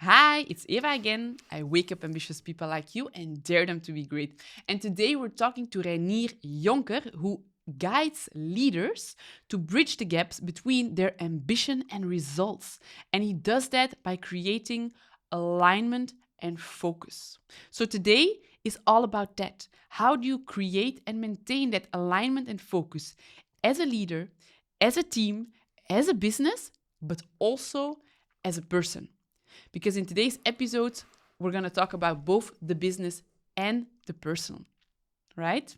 Hi, it's Eva again. I wake up ambitious people like you and dare them to be great. And today we're talking to Reinier Jonker, who guides leaders to bridge the gaps between their ambition and results. And he does that by creating alignment and focus. So today is all about that. How do you create and maintain that alignment and focus as a leader, as a team, as a business, but also as a person? Because in today's episode, we're going to talk about both the business and the personal, right?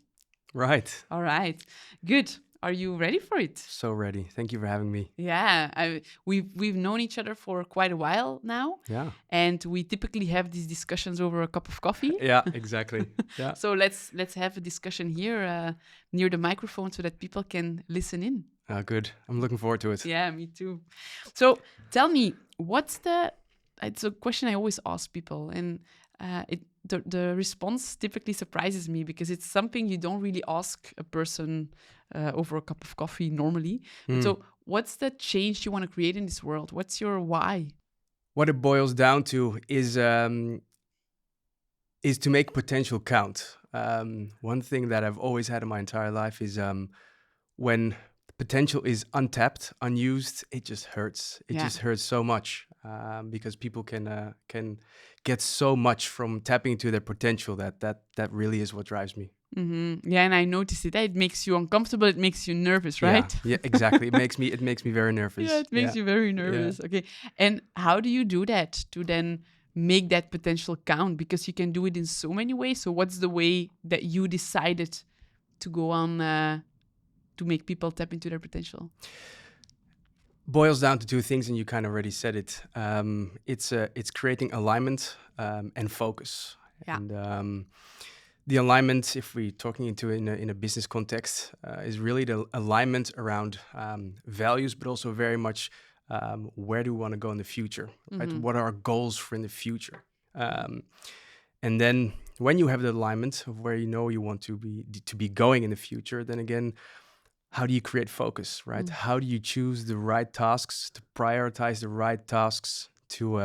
Right. All right, good. Are you ready for it? So ready. Thank you for having me. Yeah, we've known each other for quite a while now, Yeah. and we typically have these discussions over a cup of coffee. Yeah, exactly. Yeah. So let's have a discussion here near the microphone so that people can listen in. Good. I'm looking forward to it. Yeah, me too. So tell me, what's the? It's a question I always ask people, and the response typically surprises me because it's something you don't really ask a person over a cup of coffee normally. So, what's the change you want to create in this world? What's your why? What it boils down to is to make potential count. One thing that I've always had in my entire life is when potential is untapped, unused, it just hurts. It Yeah. just hurts so much because people can get so much from tapping into their potential. That really is what drives me. Yeah, and I noticed it. It makes you uncomfortable. It makes you nervous, right? Yeah, exactly. It makes me very nervous. Yeah, it makes you very nervous. Okay. And how do you do that to then make that potential count? Because you can do it in so many ways. So what's the way that you decided to go on to make people tap into their potential? Boils down to two things, and you kind of already said it. It's creating alignment and focus. Yeah. And the alignment, if we're talking into in a business context, is really the alignment around values, but also very much where do we want to go in the future, right? What are our goals for in the future? And then when you have the alignment of where you know you want to be going in the future, then again, how do you create focus, right? How do you choose the right tasks, to prioritize the right tasks to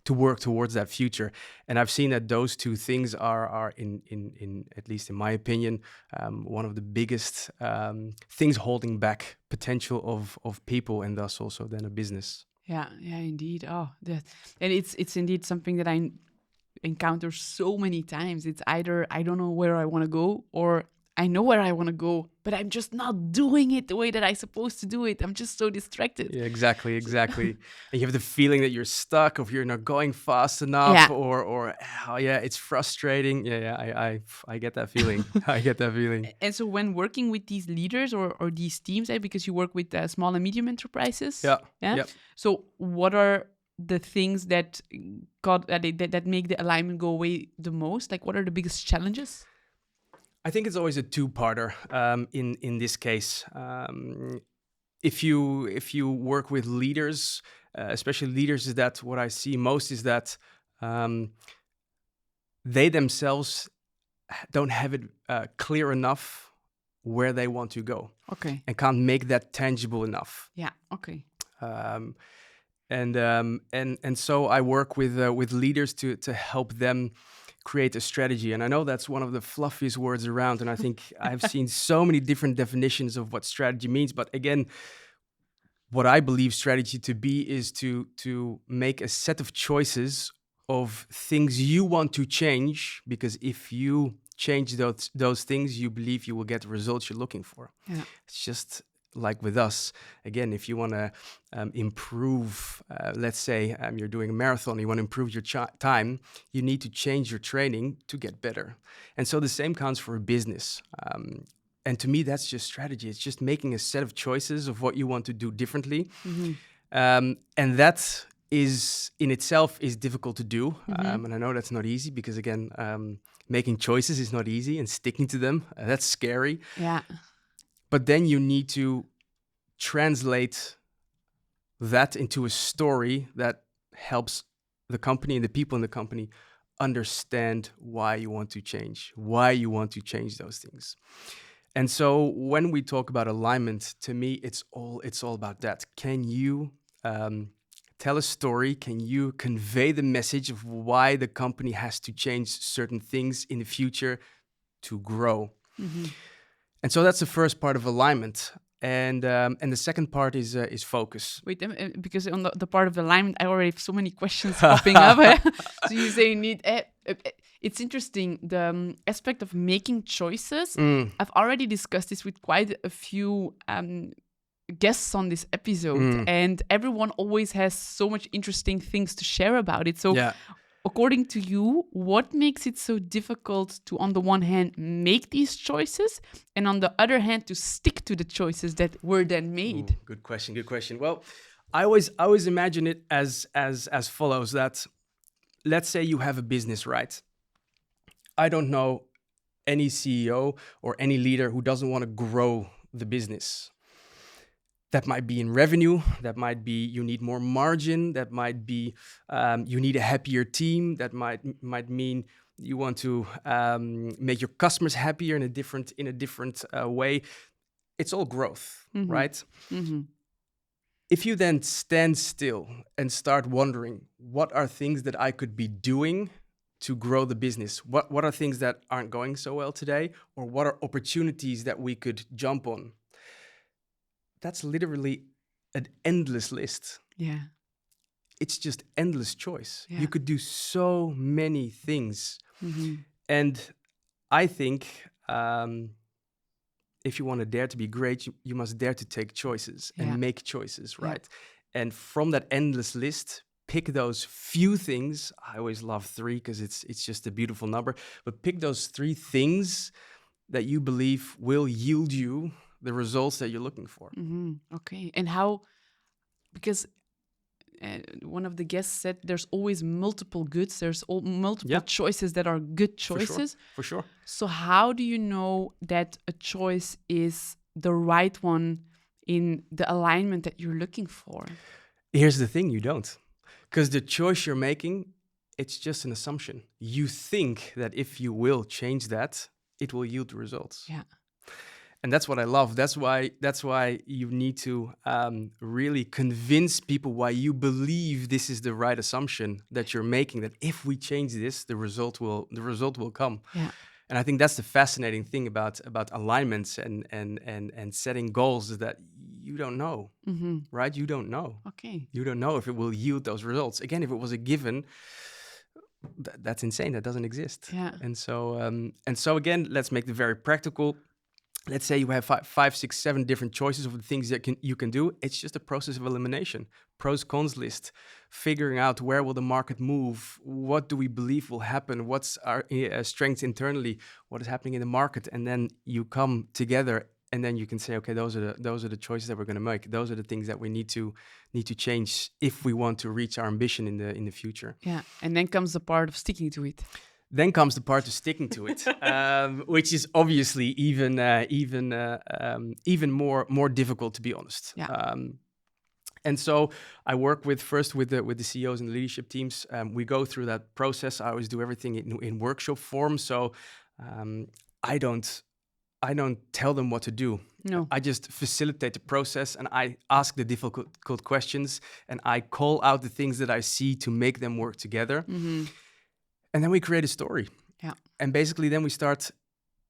work towards that future? And I've seen that those two things are in at least in my opinion, one of the biggest things holding back potential of people and thus also then a business. Yeah, indeed. Oh, that, and it's indeed something that I encounter so many times. It's either I don't know where I want to go, or I know where I want to go, but I'm just not doing it the way that I'm supposed to do it. I'm just so distracted. Yeah, exactly. And you have the feeling that you're stuck, or you're not going fast enough, Yeah. or oh, yeah, it's frustrating. I get that feeling. I get that feeling. And so when working with these leaders or these teams, because you work with small and medium enterprises, Yeah. yeah. Yep. So what are the things that that make the alignment go away the most? Like, what are the biggest challenges? I think it's always a two-parter. In this case, if you work with leaders, especially leaders, is that what I see most is that they themselves don't have it clear enough where they want to go, Okay. and can't make that tangible enough. Yeah. Okay. And so I work with leaders to help them create a strategy. And I know that's one of the fluffiest words around, and I think I've seen so many different definitions of what strategy means. But again, what I believe strategy to be is to make a set of choices of things you want to change, because if you change those things, you believe you will get the results you're looking for. Yeah. It's just like with us. Again, if you want to improve, let's say you're doing a marathon, you want to improve your time, you need to change your training to get better. And so the same counts for a business. And to me, that's just strategy. It's just making a set of choices of what you want to do differently. And that is in itself is difficult to do. And I know that's not easy because, again, making choices is not easy, and sticking to them, that's scary. Yeah. But then you need to translate that into a story that helps the company and the people in the company understand why you want to change those things. And so when we talk about alignment, to me, it's all about that. Can you tell a story? Can you convey the message of why the company has to change certain things in the future to grow? And so that's the first part of alignment. And the second part is focus. Wait, because on the part of alignment, I already have so many questions popping up. So you say you need... it's interesting, the aspect of making choices. I've already discussed this with quite a few guests on this episode, and everyone always has so much interesting things to share about it. So according to you, what makes it so difficult to, on the one hand, make these choices, and on the other hand, to stick to the choices that were then made? Ooh, good question. Well, I always imagine it as follows, that let's say you have a business, right? I don't know any CEO or any leader who doesn't want to grow the business. That might be in revenue, that might be you need more margin, that might be you need a happier team, that might mean you want to make your customers happier in a different way. It's all growth, right? If you then stand still and start wondering, what are things that I could be doing to grow the business? What are things that aren't going so well today? Or what are opportunities that we could jump on? That's literally an endless list. Yeah. It's just endless choice. Yeah. You could do so many things. And I think if you want to dare to be great, you must dare to take choices and make choices, right? And from that endless list, pick those few things. I always love 3 because it's just a beautiful number. But pick those 3 things that you believe will yield you the results that you're looking for. Okay. And how, because one of the guests said there's always multiple goods, there's multiple choices that are good choices. For sure. So how do you know that a choice is the right one in the alignment that you're looking for? Here's the thing, you don't. Because the choice you're making, it's just an assumption. You think that if you will change that, it will yield the results. Yeah. And that's what I love. That's why you need to really convince people why you believe this is the right assumption that you're making. That if we change this, the result will come. Yeah. And I think that's the fascinating thing about alignments and setting goals, is that you don't know, right? You don't know. Okay. You don't know if it will yield those results. Again, if it was a given, that's insane. That doesn't exist. Yeah. And so again, let's make it very practical. Let's say you have 5, 6, 7 different choices of the things that you can do. It's just a process of elimination, pros, cons list, figuring out where will the market move, what do we believe will happen, what's our strengths internally, what is happening in the market, and then you come together, and then you can say, okay, those are the choices that we're going to make. Those are the things that we need to change if we want to reach our ambition in the future. Yeah, and then comes the part of sticking to it. Then comes the part of sticking to it, which is obviously even more difficult, to be honest. Yeah. And so I work with the CEOs and the leadership teams. We go through that process. I always do everything in workshop form. So I don't tell them what to do. No. I just facilitate the process, and I ask the difficult questions, and I call out the things that I see to make them work together. And then we create a story. Yeah. And basically then we start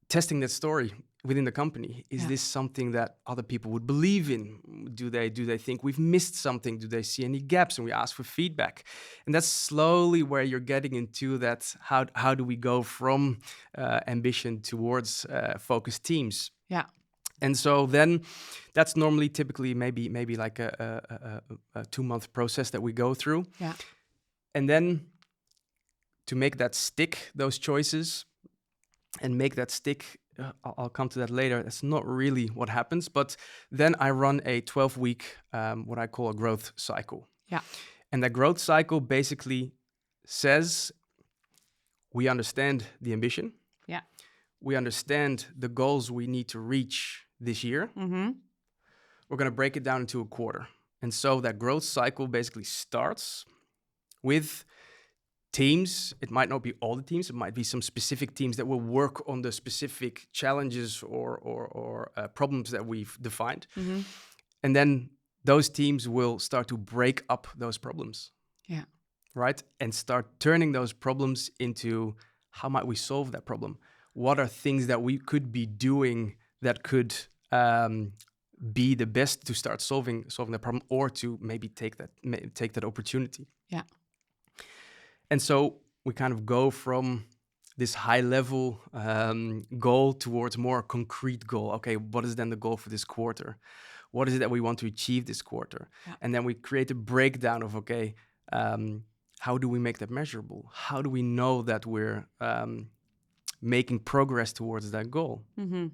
testing that story within the company. Is this something that other people would believe in? Do they think we've missed something? Do they see any gaps? And we ask for feedback. And that's slowly where you're getting into that. How do we go from ambition towards focused teams? Yeah. And so then that's normally typically maybe like a 2-month process that we go through. Yeah. And then to make that stick, those choices, and make that stick, I'll come to that later. That's not really what happens. But then I run a 12-week, what I call a growth cycle. Yeah. And that growth cycle basically says we understand the ambition. Yeah. We understand the goals we need to reach this year. We're going to break it down into a quarter. And so that growth cycle basically starts with teams. It might not be all the teams. It might be some specific teams that will work on the specific challenges or problems that we've defined. And then those teams will start to break up those problems. Yeah. Right? And start turning those problems into, how might we solve that problem? What are things that we could be doing that could be the best to start solving that problem, or to maybe take that opportunity. Yeah. And so we kind of go from this high level goal towards more concrete goal. Okay, what is then the goal for this quarter? What is it that we want to achieve this quarter? Yeah. And then we create a breakdown of, okay, how do we make that measurable? How do we know that we're making progress towards that goal? Mm-hmm.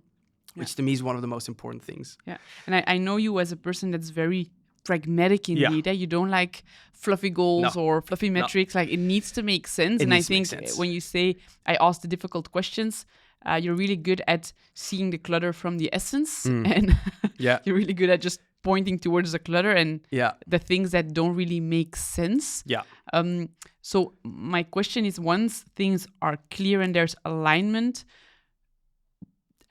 Which to me is one of the most important things. Yeah. And I know you as a person that's very pragmatic indeed. You don't like fluffy goals or fluffy metrics. Like, it needs to make sense. And I think when you say I ask the difficult questions, you're really good at seeing the clutter from the essence. And you're really good at just pointing towards the clutter and the things that don't really make sense. Yeah. So my question is, once things are clear and there's alignment,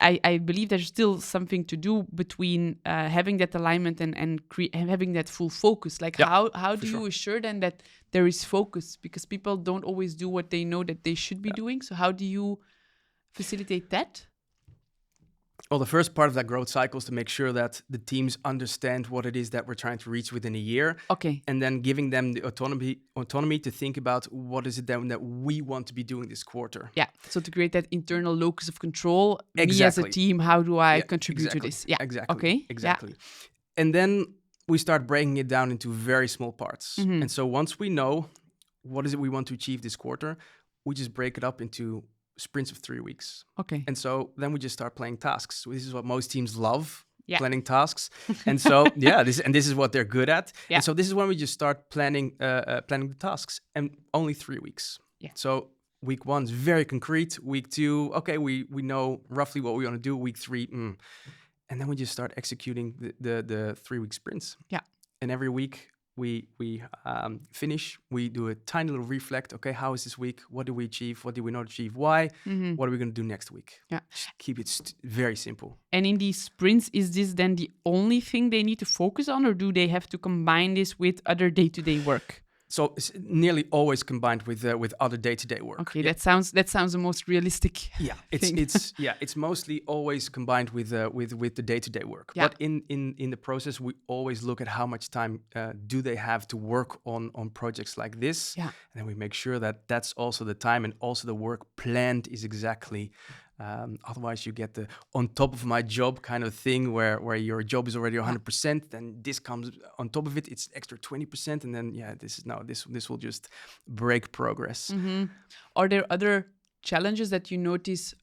I believe there's still something to do between having that alignment and having that full focus. Like, how do you assure then that there is focus? Because people don't always do what they know that they should be doing. So how do you facilitate that? Well, the first part of that growth cycle is to make sure that the teams understand what it is that we're trying to reach within a year. Okay. And then giving them the autonomy to think about, what is it then that we want to be doing this quarter. Yeah. So to create that internal locus of control, exactly. Me as a team, how do I contribute to this? Yeah. Exactly. Okay. Exactly. Yeah. And then we start breaking it down into very small parts. Mm-hmm. And so once we know what is it we want to achieve this quarter, we just break it up into sprints of 3 weeks. Okay. And so then we just start playing tasks. So this is what most teams love, planning tasks. And so, this is what they're good at. Yeah. And so this is when we just start planning the tasks, and only 3 weeks. Yeah. So week 1 is very concrete. Week 2, okay, we know roughly what we want to do. Week 3, and then we just start executing the 3-week sprints. Yeah. And every week we finish, we do a tiny little reflect. Okay, how is this week? What did we achieve? What did we not achieve? Why? Mm-hmm. What are we going to do next week? Yeah. Just keep it very simple. And in these sprints, is this then the only thing they need to focus on, or do they have to combine this with other day-to-day work? So it's nearly always combined with other day-to-day work. Okay, that sounds the most realistic. Yeah, it's mostly always combined with the day-to-day work. Yeah. But in the process, we always look at how much time do they have to work on projects like this. Yeah. And then we make sure that that's also the time, and also the work planned is exactly. Otherwise, you get the on top of my job kind of thing where your job is already 100%, then this comes on top of it, it's extra 20%, and then this will just break progress. Mm-hmm. Are there other challenges that you notice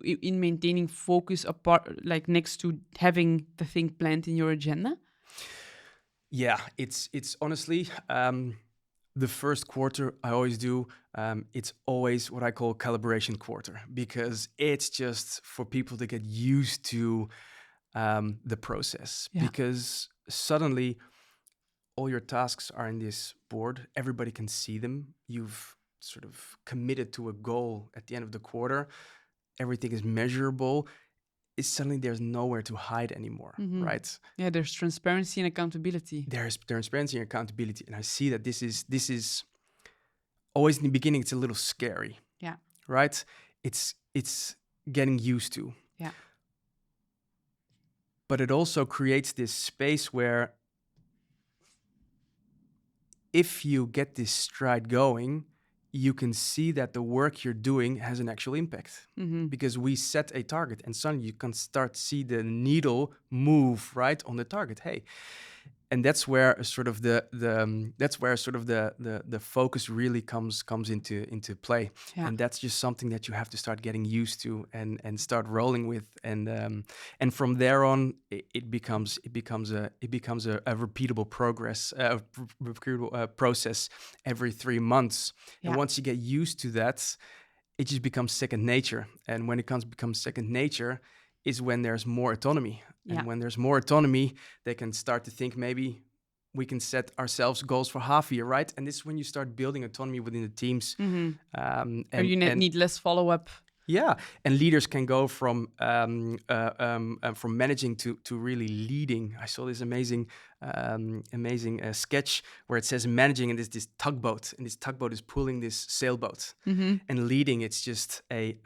in maintaining focus apart, like next to having the thing planned in your agenda? Yeah, it's honestly. The first quarter I always do, it's always what I call calibration quarter, because it's just for people to get used to the process. Yeah. Because suddenly all your tasks are in this board. Everybody can see them. You've sort of committed to a goal at the end of the quarter. Everything is measurable. Suddenly there's nowhere to hide anymore, right? Yeah, there's transparency and accountability. There's transparency and accountability. And I see that this is always in the beginning, it's a little scary. Yeah. Right? It's getting used to. Yeah. But it also creates this space where if you get this stride going, you can see that the work you're doing has an actual impact, because we set a target, and suddenly you can start to see the needle move right on the target. Hey, and that's where sort of the focus really comes into play. Yeah. And that's just something that you have to start getting used to and start rolling with, and from there on it becomes a repeatable process every 3 months. Yeah. And once you get used to that, it just becomes second nature. And when it becomes second nature is when there's more autonomy. And when there's more autonomy, they can start to think, maybe we can set ourselves goals for half a year, right? And this is when you start building autonomy within the teams. Or you need less follow-up. Yeah, and leaders can go from managing to really leading. I saw this amazing amazing sketch where it says managing, and there's this tugboat, and this tugboat is pulling this sailboat, and leading it's just a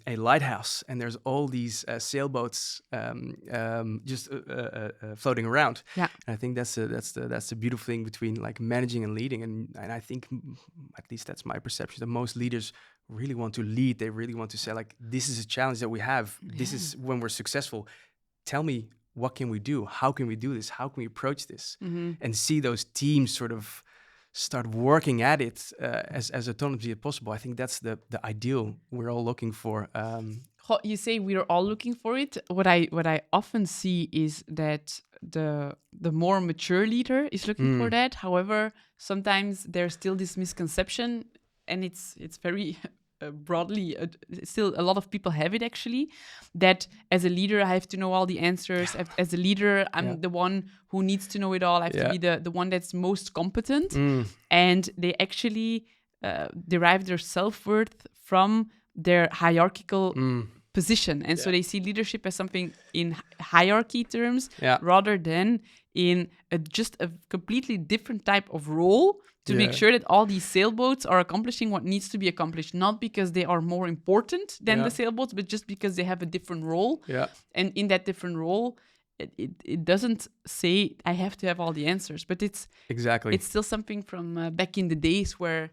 lighthouse, and there's all these sailboats just floating around. Yeah. And I think that's the beautiful thing between like managing and leading, and I think at least that's my perception that most leaders really want to lead. They really want to say like, this is a challenge that we have. This is when we're successful. Tell me, what can we do? How can we do this? How can we approach this? And see those teams sort of start working at it as autonomously as possible. I think that's the ideal we're all looking for. You say we're all looking for it. What I often see is that the more mature leader is looking for that. However, sometimes there's still this misconception, and it's very broadly still a lot of people have it actually, that as a leader I have to know all the answers. As a leader I'm the one who needs to know it all. I have to be the one that's most competent. And they actually derive their self-worth from their hierarchical position, and so they see leadership as something in hierarchy terms rather than in just a completely different type of role to make sure that all these sailboats are accomplishing what needs to be accomplished, not because they are more important than the sailboats, but just because they have a different role. And in that different role, it doesn't say I have to have all the answers, but it's still something from back in the days where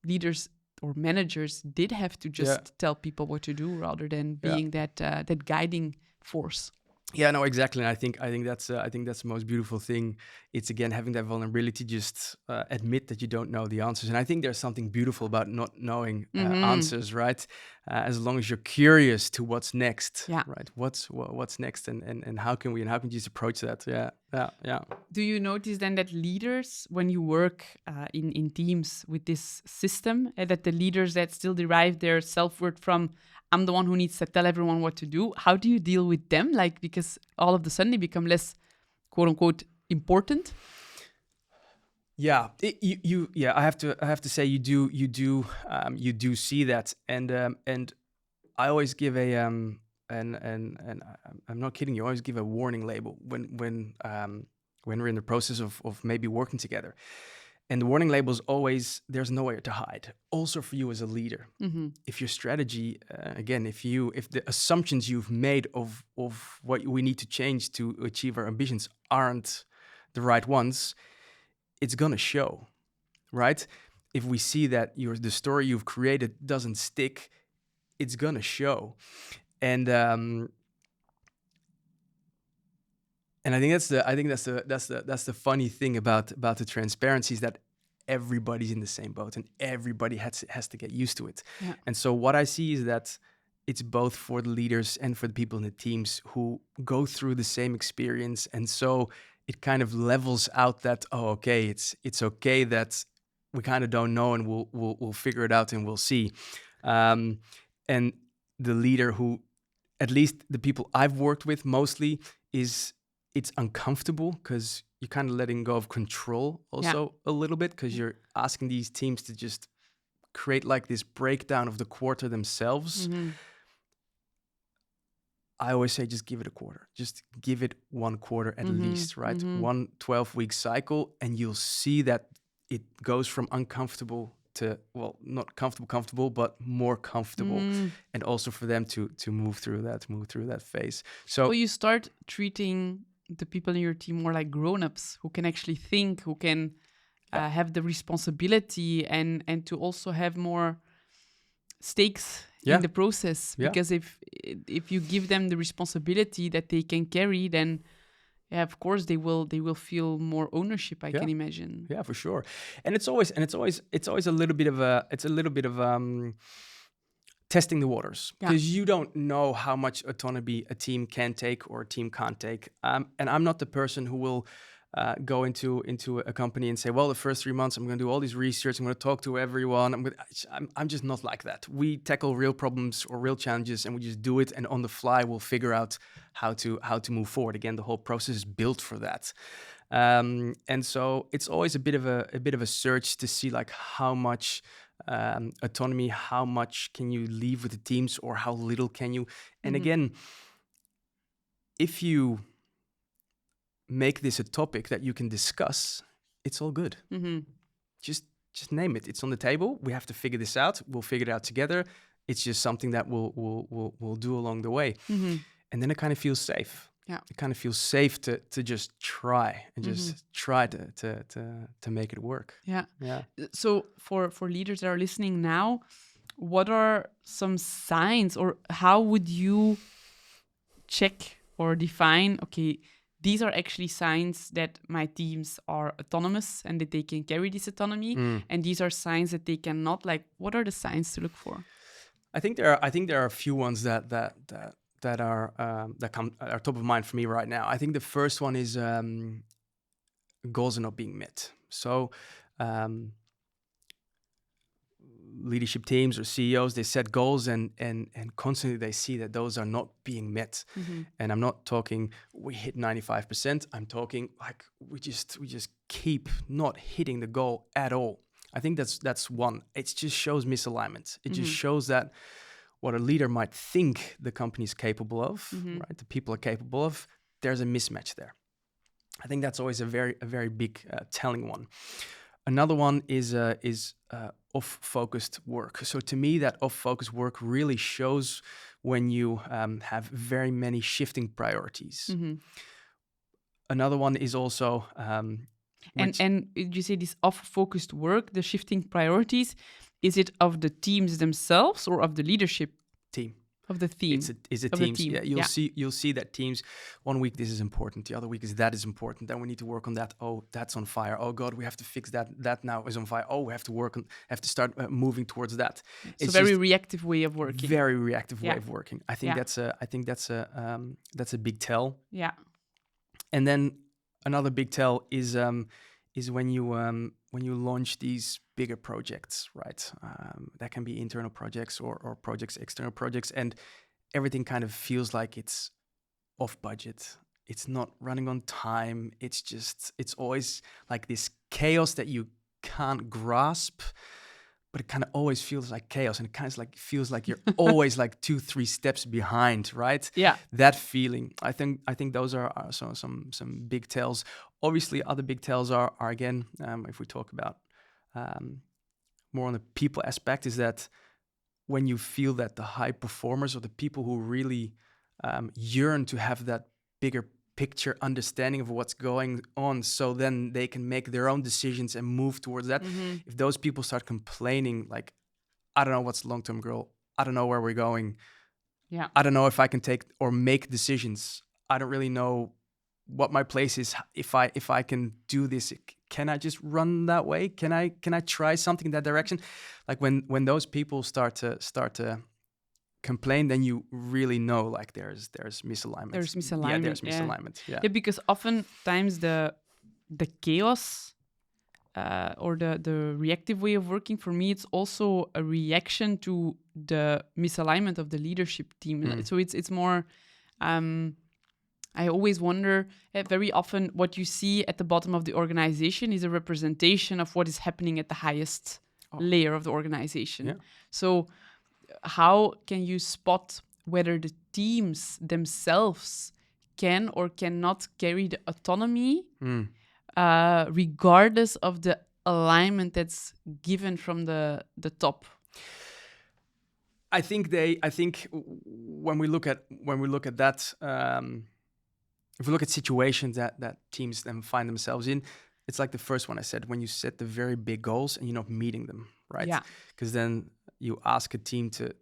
leaders or managers did have to just tell people what to do rather than being that guiding force. Yeah, no, exactly. And I think that's the most beautiful thing. It's again having that vulnerability, just admit that you don't know the answers. And I think there's something beautiful about not knowing answers, right? As long as you're curious to what's next, right? What's next, and how can you just approach that? Yeah. Do you notice then that leaders, when you work in teams with this system, that the leaders that still derive their self-worth from I'm the one who needs to tell everyone what to do, how do you deal with them? Like, because all of a sudden they become less, quote unquote, important. Yeah, I have to say you do see that, and I always give a and I'm not kidding you. I always give a warning label when we're in the process of maybe working together. And the warning label is always, there's nowhere to hide. Also for you as a leader, if your strategy, again, if the assumptions you've made of what we need to change to achieve our ambitions aren't the right ones, it's gonna show, right? If we see that the story you've created doesn't stick, it's gonna show. And I think that's the funny thing about the transparency is that everybody's in the same boat and everybody has to get used to it. Yeah. And so what I see is that it's both for the leaders and for the people in the teams who go through the same experience. And so it kind of levels out that, oh, okay, it's okay that we kind of don't know, and we'll figure it out and we'll see. And the leader who, at least the people I've worked with mostly, is it's uncomfortable because you're kind of letting go of control also a little bit, because you're asking these teams to just create like this breakdown of the quarter themselves. I always say just give it a quarter. Just give it one quarter at least, right? 1 12-week cycle, and you'll see that it goes from uncomfortable to, well, not comfortable, but more comfortable. And also for them to move through that phase. So you start treating the people in your team more like grown-ups who can actually think, who can have the responsibility and to also have more stakes in the process. Because if you give them the responsibility that they can carry, then of course they will feel more ownership, I can imagine. Yeah, for sure. And it's always a little bit of testing the waters, because you don't know how much autonomy a team can take or a team can't take. And I'm not the person who will go into a company and say, well, the first 3 months I'm going to do all this research, I'm going to talk to everyone. I'm just not like that. We tackle real problems or real challenges, and we just do it, and on the fly we'll figure out how to move forward. Again, the whole process is built for that. And so it's always a bit of a search to see like how much autonomy, how much can you leave with the teams, or how little can you. And again, if you make this a topic that you can discuss, it's all good. Mm-hmm. Just name it. It's on the table. We have to figure this out. We'll figure it out together. It's just something that we'll do along the way. Mm-hmm. And then it kind of feels safe. Yeah. It kind of feels safe to just try and Mm-hmm. just try to make it work. Yeah. Yeah. So for leaders that are listening now, what are some signs, or how would you check or define, okay, these are actually signs that my teams are autonomous and that they can carry this autonomy, and these are signs that they cannot? Like, what are the signs to look for? I think there are a few ones that are top of mind for me right now. I think the first one is goals are not being met. So leadership teams or CEOs, they set goals and constantly they see that those are not being met. Mm-hmm. And I'm not talking we hit 95%. I'm talking like we just keep not hitting the goal at all. I think that's one. It just shows misalignment. It just shows that what a leader might think the company is capable of, right? The people are capable of. There's a mismatch there. I think that's always a very big telling one. Another one is off-focused work. So to me, that off-focused work really shows when you have very many shifting priorities. Mm-hmm. Another one is also And you say this off-focused work, the shifting priorities, is it of the teams themselves or of the leadership team. of the team? It's a Of the teams. team, Yeah, yeah. you'll see that teams. One week this is important. The other week is important. Then we need to work on that. Oh, that's on fire. Oh God, we have to fix that. That now is on fire. Oh, we have to start moving towards that. So It's very just reactive way of working. very reactive way Yeah. of working. I think Yeah. that's a big tell. Yeah. And then another big tell is when you launch these bigger projects, right? That can be internal projects or projects, external projects, and everything kind of feels like it's off budget. It's not running on time. It's always like this chaos that you can't grasp, but it kind of always feels like chaos, and it kind of like feels like you're always like 2-3 steps behind, right? Yeah. That feeling. I think those are some big tells. Obviously, other big tells are again, if we talk about more on the people aspect, is that when you feel that the high performers or the people who really yearn to have that bigger picture understanding of what's going on, so then they can make their own decisions and move towards that. If those people start complaining, like, I don't know what's the long-term goal, I don't know where we're going, Yeah. I don't know if I can take or make decisions, I don't really know what my place is, if I can do this, can I just run that way, can I try something in that direction? Like when those people start to complain, then you really know like there's misalignment. There's misalignment. Yeah, there's misalignment. Yeah. Yeah, because oftentimes the chaos or the reactive way of working, for me, it's also a reaction to the misalignment of the leadership team. So it's more. I always wonder, very often what you see at the bottom of the organization is a representation of what is happening at the highest layer of the organization. Yeah. So how can you spot whether the teams themselves can or cannot carry the autonomy regardless of the alignment that's given from the top? I think when we look at that, if we look at situations that teams then find themselves in, it's like the first one I said, when you set the very big goals and you're not meeting them, right? Yeah. Because then you ask a team to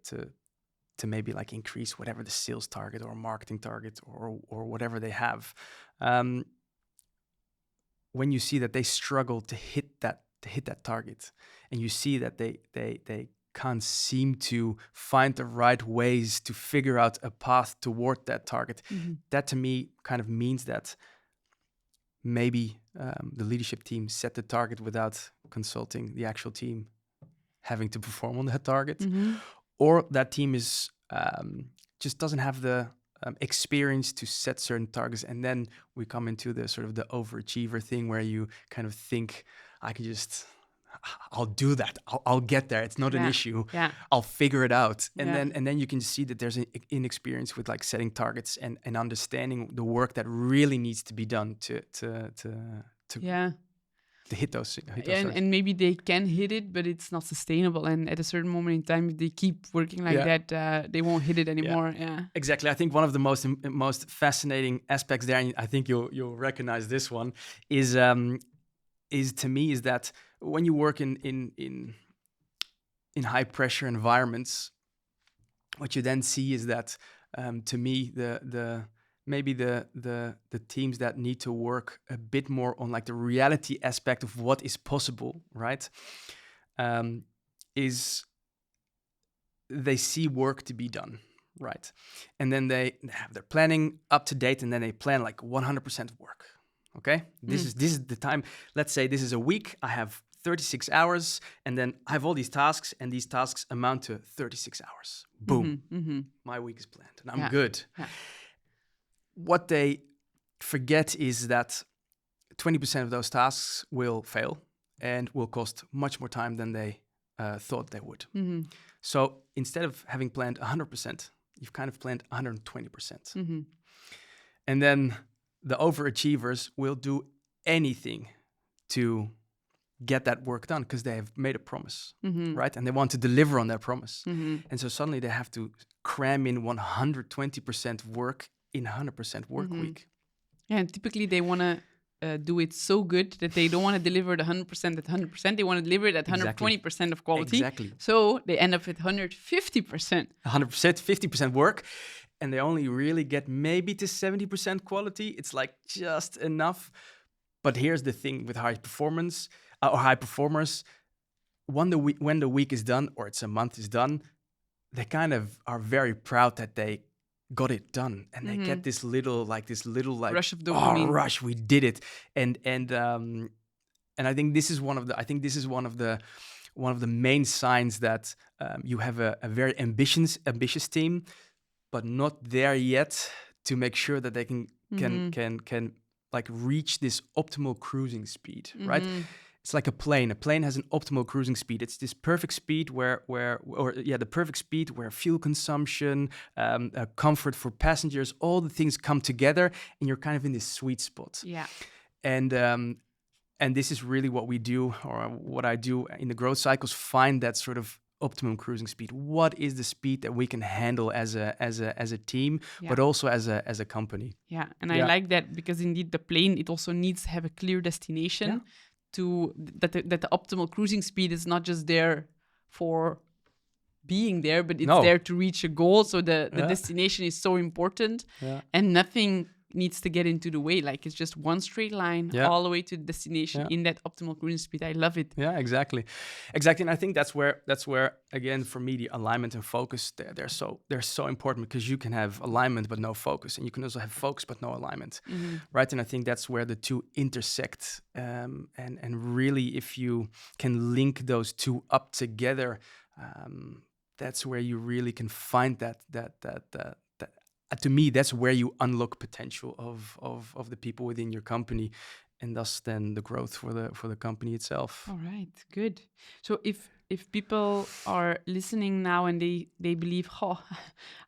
maybe like increase whatever the sales target or marketing target or whatever they have. When you see that they struggle to hit that target, and you see that they can't seem to find the right ways to figure out a path toward that target, that to me kind of means that maybe the leadership team set the target without consulting the actual team having to perform on that target, or that team is just doesn't have the experience to set certain targets. And then we come into the sort of the overachiever thing where you kind of think, I'll do that. I'll get there. It's not an Yeah. issue. Yeah. I'll figure it out. And Yeah. then you can see that there's an inexperience with like setting targets and understanding the work that really needs to be done to Yeah. hit those And, targets. and maybe they can hit it, but it's not sustainable. And at a certain moment in time, if they keep working like Yeah. that, they won't hit it anymore. Yeah. Exactly. I think one of the most fascinating aspects there, and I think you'll recognize this one, is to me is that when you work in high pressure environments, what you then see is that to me the teams that need to work a bit more on like the reality aspect of what is possible, right? Is they see work to be done, right? And then they have their planning up to date, and then they plan like 100% work. Okay, this is the time. Let's say this is a week. I have 36 hours, and then I have all these tasks, and these tasks amount to 36 hours. Boom, my week is planned, and I'm good. Yeah. What they forget is that 20% of those tasks will fail and will cost much more time than they thought they would. So instead of having planned 100%, you've kind of planned 120%. And then the overachievers will do anything to get that work done because they have made a promise, right? And they want to deliver on their promise. And so suddenly they have to cram in 120% work in 100% work week. Yeah, and typically they want to do it so good that they don't want to deliver the 100% at 100%. They want to deliver it at 120% of quality. Exactly. So they end up with 150%. 100%, 50% work. And they only really get maybe to 70% quality. It's like just enough. But here's the thing with high performance or high performers. When the week is done or it's a month is done, they kind of are very proud that they got it done, and they get this little Rush of dopamine. rush, we did it. And I think this is one of the main signs that you have a very ambitious team, but not there yet to make sure that they can like reach this optimal cruising speed, right? It's like a plane. A plane has an optimal cruising speed. It's this perfect speed where fuel consumption, comfort for passengers, all the things come together, and you're kind of in this sweet spot. Yeah. And this is really what we do, or what I do in the growth cycles. Find that sort of optimum cruising speed. What is the speed that we can handle as a team, but also as a company? Yeah, and I like that because indeed the plane, it also needs to have a clear destination. Yeah. That the optimal cruising speed is not just there for being there, but it's there to reach a goal. So the destination is so important, and nothing needs to get into the way. Like it's just one straight line all the way to the destination in that optimal cruising speed. I love it. Yeah, exactly. And I think that's where again for me the alignment and focus they're so important, because you can have alignment but no focus, and you can also have focus but no alignment, right? And I think that's where the two intersect. And really, if you can link those two up together, that's where you really can find that to me, that's where you unlock potential of the people within your company, and thus then the growth for the company itself. All right, good. So if people are listening now and they believe,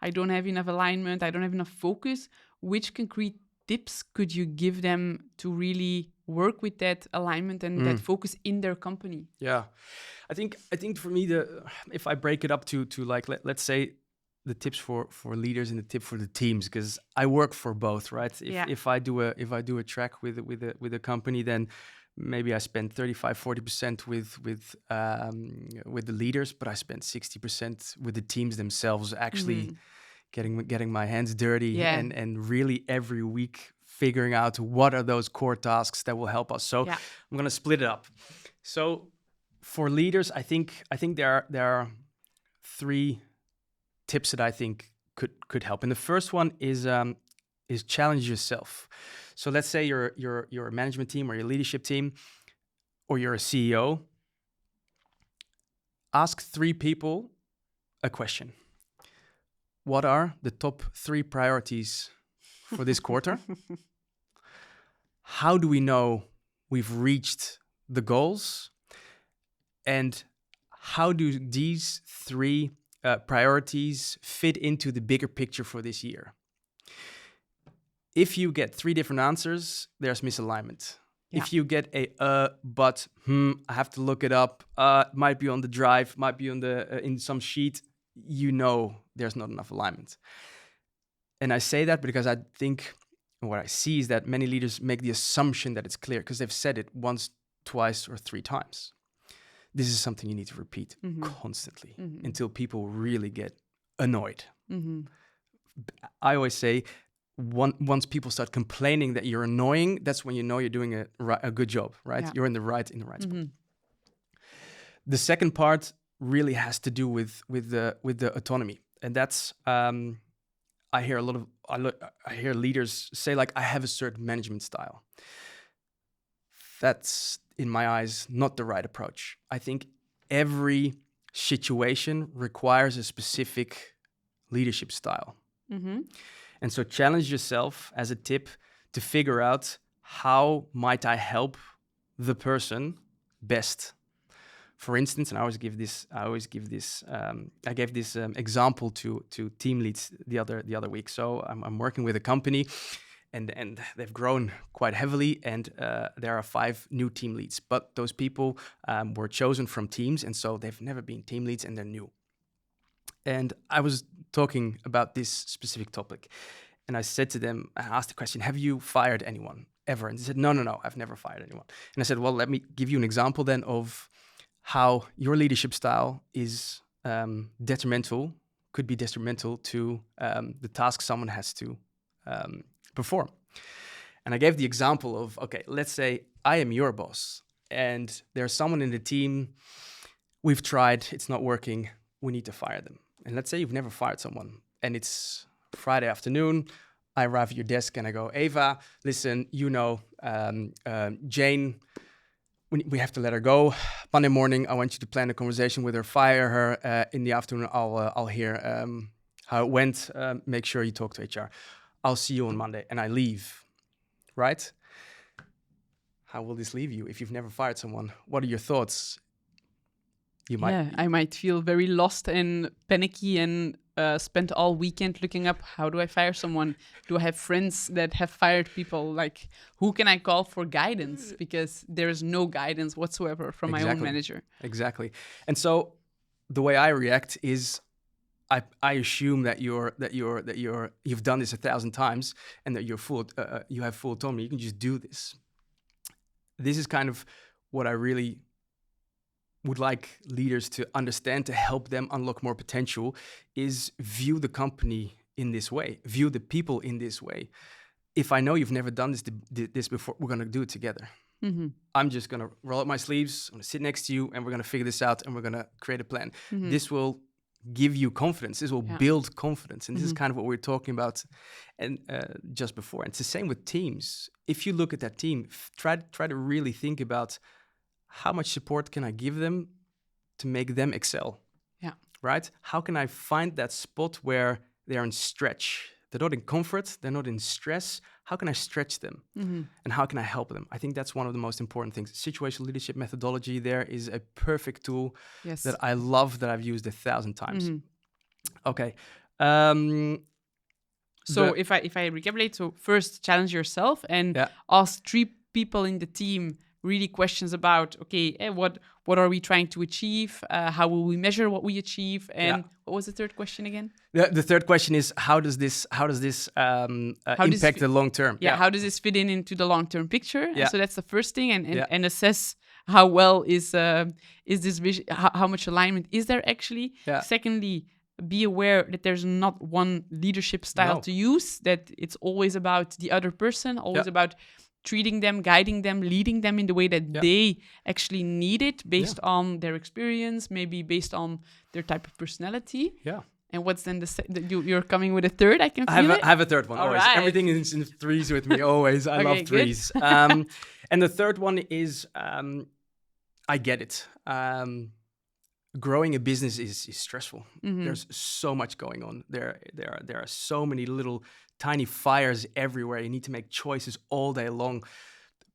I don't have enough alignment, I don't have enough focus, which concrete tips could you give them to really work with that alignment and that focus in their company? Yeah, I think for me, if I break it up to like let's say the tips for leaders and the tip for the teams, because I work for both, right? If I do a track with a company, then maybe I spend 35-40% with the leaders, but I spend 60% with the teams themselves, actually getting my hands dirty and really every week figuring out what are those core tasks that will help us. So I'm gonna split it up. So for leaders, I think there are three tips that I think could help. And the first one is challenge yourself. So let's say you're a management team or your leadership team, or you're a CEO. Ask 3 people a question. What are the top 3 priorities for this quarter? How do we know we've reached the goals? And how do these three priorities fit into the bigger picture for this year? If you get three different answers, there's misalignment. Yeah. If you get but, I have to look it up, might be on the drive, might be on the in some sheet, there's not enough alignment. And I say that because I think what I see is that many leaders make the assumption that it's clear because they've said it once, twice, or three times. This is something you need to repeat constantly until people really get annoyed. I always say, once people start complaining that you're annoying, that's when you know you're doing a good job, right? Yeah. You're in the right spot. The second part really has to do with the autonomy, and that's I hear leaders say, like, I have a certain management style. That's, in my eyes, not the right approach. I think every situation requires a specific leadership style. And so challenge yourself, as a tip, to figure out how might I help the person best. For instance, and I gave this example to team leads the other week. So I'm working with a company, and they've grown quite heavily, and there are 5 new team leads. But those people were chosen from teams, and so they've never been team leads, and they're new. And I was talking about this specific topic, and I said to them, I asked the question, have you fired anyone ever? And they said, no, I've never fired anyone. And I said, well, let me give you an example then of how your leadership style is could be detrimental to the task someone has to perform. And I gave the example of, okay, let's say I am your boss, and there's someone in the team, we've tried, it's not working, we need to fire them. And let's say you've never fired someone, and it's Friday afternoon, I arrive at your desk and I go, Eva, listen, Jane, we have to let her go. Monday morning, I want you to plan a conversation with her, fire her. In the afternoon, I'll hear how it went. Make sure you talk to HR. I'll see you on Monday, and I leave, right? How will this leave you if you've never fired someone? What are your thoughts? I might feel very lost and panicky and spend all weekend looking up, how do I fire someone? Do I have friends that have fired people? Like, who can I call for guidance? Because there is no guidance whatsoever from my own manager. Exactly. And so the way I react is I assume that you've done this 1,000 times and that you have full autonomy. You can just do this. This is kind of what I really would like leaders to understand, to help them unlock more potential, is view the company in this way, view the people in this way. If I know you've never done this before, we're going to do it together. I'm just going to roll up my sleeves, I'm going to sit next to you, and we're going to figure this out, and we're going to create a plan. This will give you confidence. This will build confidence. And this is kind of what we were talking about and just before. And it's the same with teams. If you look at that team, try to really think about, how much support can I give them to make them excel? Yeah. Right? How can I find that spot where they're in stretch? They're not in comfort, they're not in stress. How can I stretch them? And how can I help them? I think that's one of the most important things. Situational leadership methodology there is a perfect tool that I love, that I've used 1,000 times. Okay. So if I recapitulate, so first challenge yourself and ask 3 people in the team really questions about, okay, what are we trying to achieve? How will we measure what we achieve? And what was the third question again? The third question is, how does this impact the long term? How does this fit into the long term picture? So that's the first thing, and assess how well is this vision, how much alignment is there actually? Secondly, be aware that there's not one leadership style to use, that it's always about the other person, always about treating them, guiding them, leading them in the way that they actually need it, based on their experience, maybe based on their type of personality. And what's then you're coming with a third? I have a third one. All always. Right. Everything is in threes with me. Always. I love threes. And the third one is, I get it. Growing a business is stressful. There's so much going on. There are so many little tiny fires everywhere. You need to make choices all day long.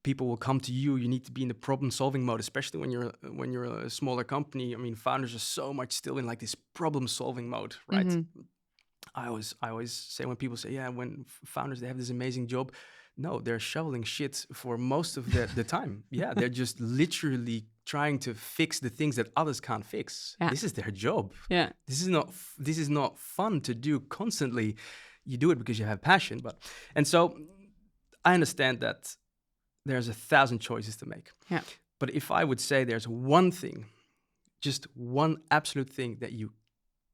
people will come to you. You need to be in the problem-solving mode, especially when you're a smaller company. I mean, founders are so much still in like this problem-solving mode, right? I always say when people say, yeah, when founders, they have this amazing job. No, they're shoveling shit for most of the time. Yeah, they're just literally trying to fix the things that others can't fix. Yeah. This is their job. Yeah. This is not fun to do constantly. You do it because you have passion. And so I understand that there's 1,000 choices to make. Yeah. But if I would say there's one thing, just one absolute thing that you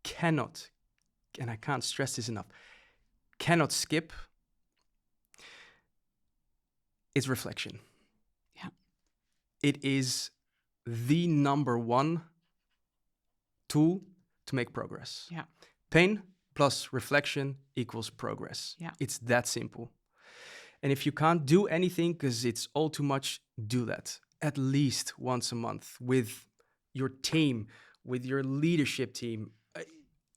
cannot, and I can't stress this enough, cannot skip, is reflection. Yeah. It is the number one tool to make progress. Yeah. Pain plus reflection equals progress. Yeah. It's that simple. And if you can't do anything because it's all too much, do that at least once a month with your team, with your leadership team,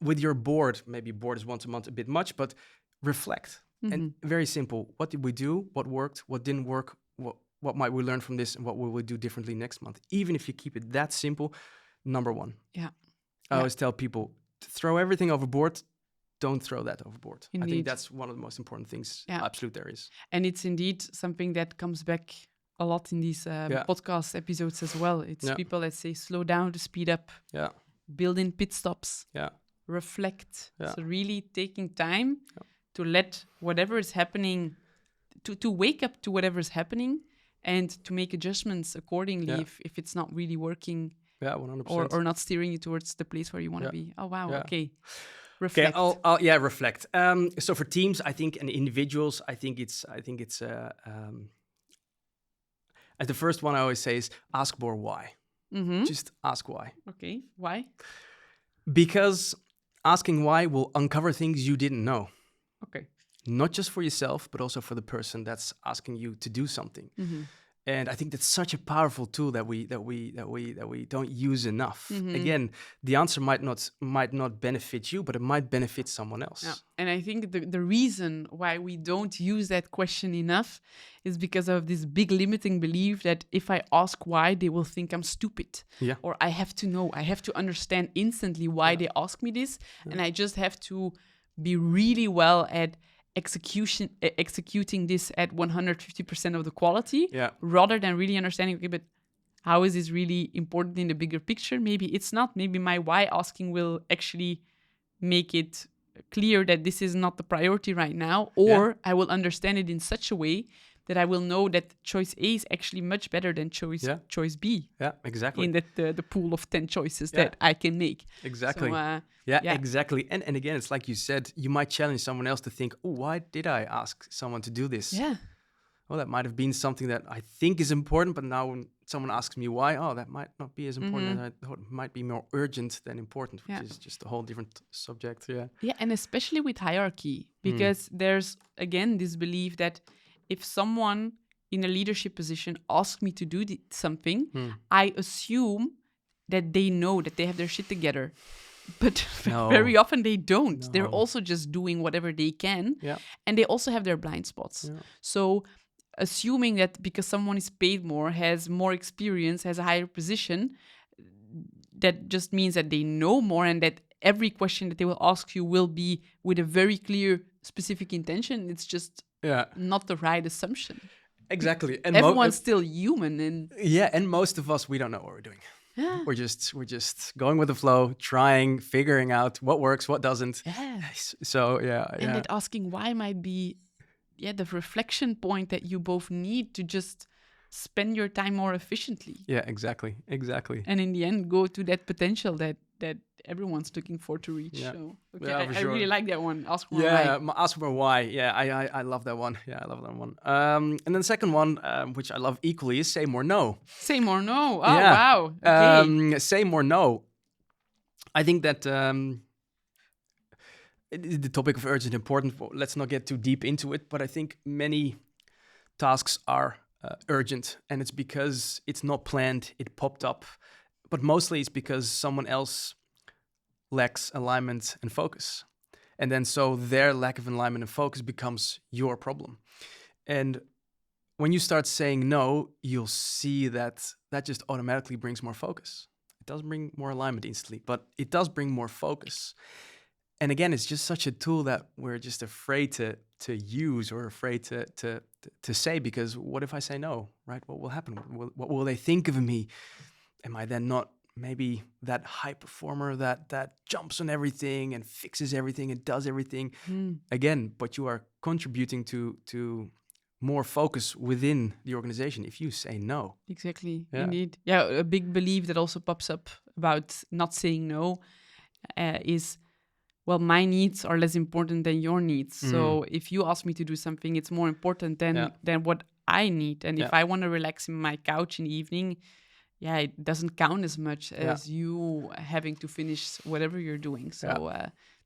with your board. Maybe board is once a month a bit much, but reflect. And very simple. What did we do? What worked? What didn't work? What might we learn from this? And what will we do differently next month? Even if you keep it that simple, number one. Yeah. I always tell people, throw everything overboard. Don't throw that overboard. Indeed. I think that's one of the most important things. Yeah. Absolute there is. And it's indeed something that comes back a lot in these podcast episodes as well. It's people that say, slow down to speed up. Yeah. Build in pit stops. Yeah. Reflect. Yeah. So really taking time to let whatever is happening, to wake up to whatever is happening and to make adjustments accordingly if it's not really working. Yeah, 100%. Or not steering you towards the place where you want to be. Oh, wow. Yeah. Okay. Reflect. Okay, I'll reflect. So for teams, I think, and individuals, I think it's the first one I always say is ask more why. Just ask why. Okay, why? Because asking why will uncover things you didn't know. Okay. Not just for yourself, but also for the person that's asking you to do something. And I think that's such a powerful tool that we don't use enough. Again, the answer might not benefit you, but it might benefit someone else. Yeah. And I think the reason why we don't use that question enough is because of this big limiting belief that if I ask why, they will think I'm stupid. Yeah. Or I have to know, I have to understand instantly why they ask me this. And I just have to be really well at executing this at 150% of the quality, rather than really understanding, okay, but how is this really important in the bigger picture? Maybe it's not. Maybe my why asking will actually make it clear that this is not the priority right now, or I will understand it in such a way that I will know that choice A is actually much better than choice B. Yeah, exactly. In the pool of 10 choices that I can make. Exactly. So, exactly. And again, it's like you said, you might challenge someone else to think, oh, why did I ask someone to do this? Yeah. Well, that might have been something that I think is important, but now when someone asks me why, that might not be as important. And I thought it might be more urgent than important, which is just a whole different subject. Yeah. Yeah, and especially with hierarchy, because there's, again, this belief that if someone in a leadership position asks me to do something, I assume that they know, that they have their shit together. But very often they don't. No. They're also just doing whatever they can. Yeah. And they also have their blind spots. Yeah. So assuming that because someone is paid more, has more experience, has a higher position, that just means that they know more and that every question that they will ask you will be with a very clear, specific intention. It's just not the right assumption. Exactly. And everyone's still human. And most of us, we don't know what we're doing. Yeah. We're just going with the flow, figuring out what works, what doesn't. Yeah. So, And that asking why might be, the reflection point that you both need to just spend your time more efficiently. Yeah, exactly. And in the end, go to that potential that everyone's looking for to reach. Yeah. So, I really like that one. Ask more why. Ask more why. Yeah, I love that one. Yeah, I love that one. And then the second one, which I love equally, is say more no. Say more no. Oh, wow. Okay. Say more no. I think that the topic of urgent important, let's not get too deep into it, but I think many tasks are urgent, and it's because it's not planned, it popped up. But mostly it's because someone else lacks alignment and focus. And then so their lack of alignment and focus becomes your problem. And when you start saying no, you'll see that that just automatically brings more focus. It doesn't bring more alignment instantly, but it does bring more focus. And again, it's just such a tool that we're just afraid to use or afraid to say, because what if I say no, right? What will happen? What will they think of me? Am I then not maybe that high performer that jumps on everything and fixes everything and does everything? Again, but you are contributing to more focus within the organization if you say no. Exactly. Yeah. Indeed. Yeah, a big belief that also pops up about not saying no is, well, my needs are less important than your needs. So if you ask me to do something, it's more important than what I need. And if I want to relax in my couch in the evening, it doesn't count as much as you having to finish whatever you're doing. So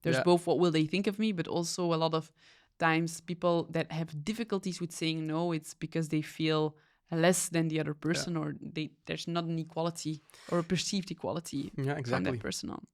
there's both what will they think of me, but also a lot of times people that have difficulties with saying no, it's because they feel less than the other person, or there's not an equality or a perceived equality from that person on.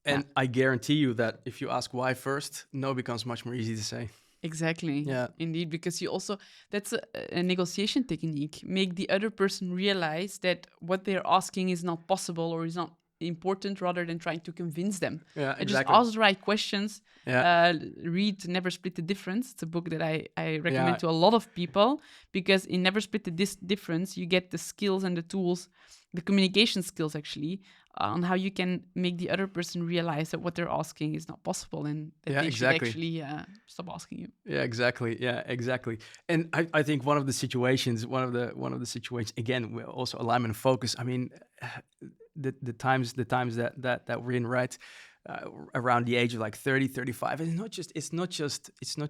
And I guarantee you that if you ask why first, no becomes much more easy to say. Exactly. Yeah. Indeed, because you also, that's a negotiation technique. Make the other person realize that what they're asking is not possible or is not important, rather than trying to convince them. Yeah, And just ask the right questions. Read Never Split the Difference. It's a book that I recommend to a lot of people, because in Never Split the Difference, you get the skills and the tools, the communication skills actually, on how you can make the other person realize that what they're asking is not possible, and that they should actually stop asking you. Yeah, exactly. And I think one of the situations, again, also alignment and focus. I mean, the times that we're in, right? Around the age of like 30, 35. And it's not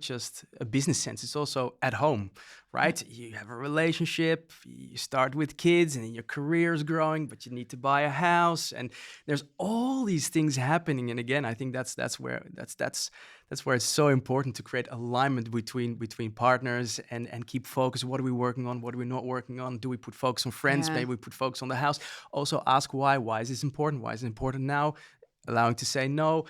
just a business sense. It's also at home, right? You have a relationship, you start with kids, and then your career is growing, but you need to buy a house, and there's all these things happening. And again, I think that's where it's so important to create alignment between partners and keep focus. What are we working on? What are we not working on? Do we put focus on friends? Maybe we put focus on the house. Also ask why. Why is this important? Why is it important now? Allowing to say no.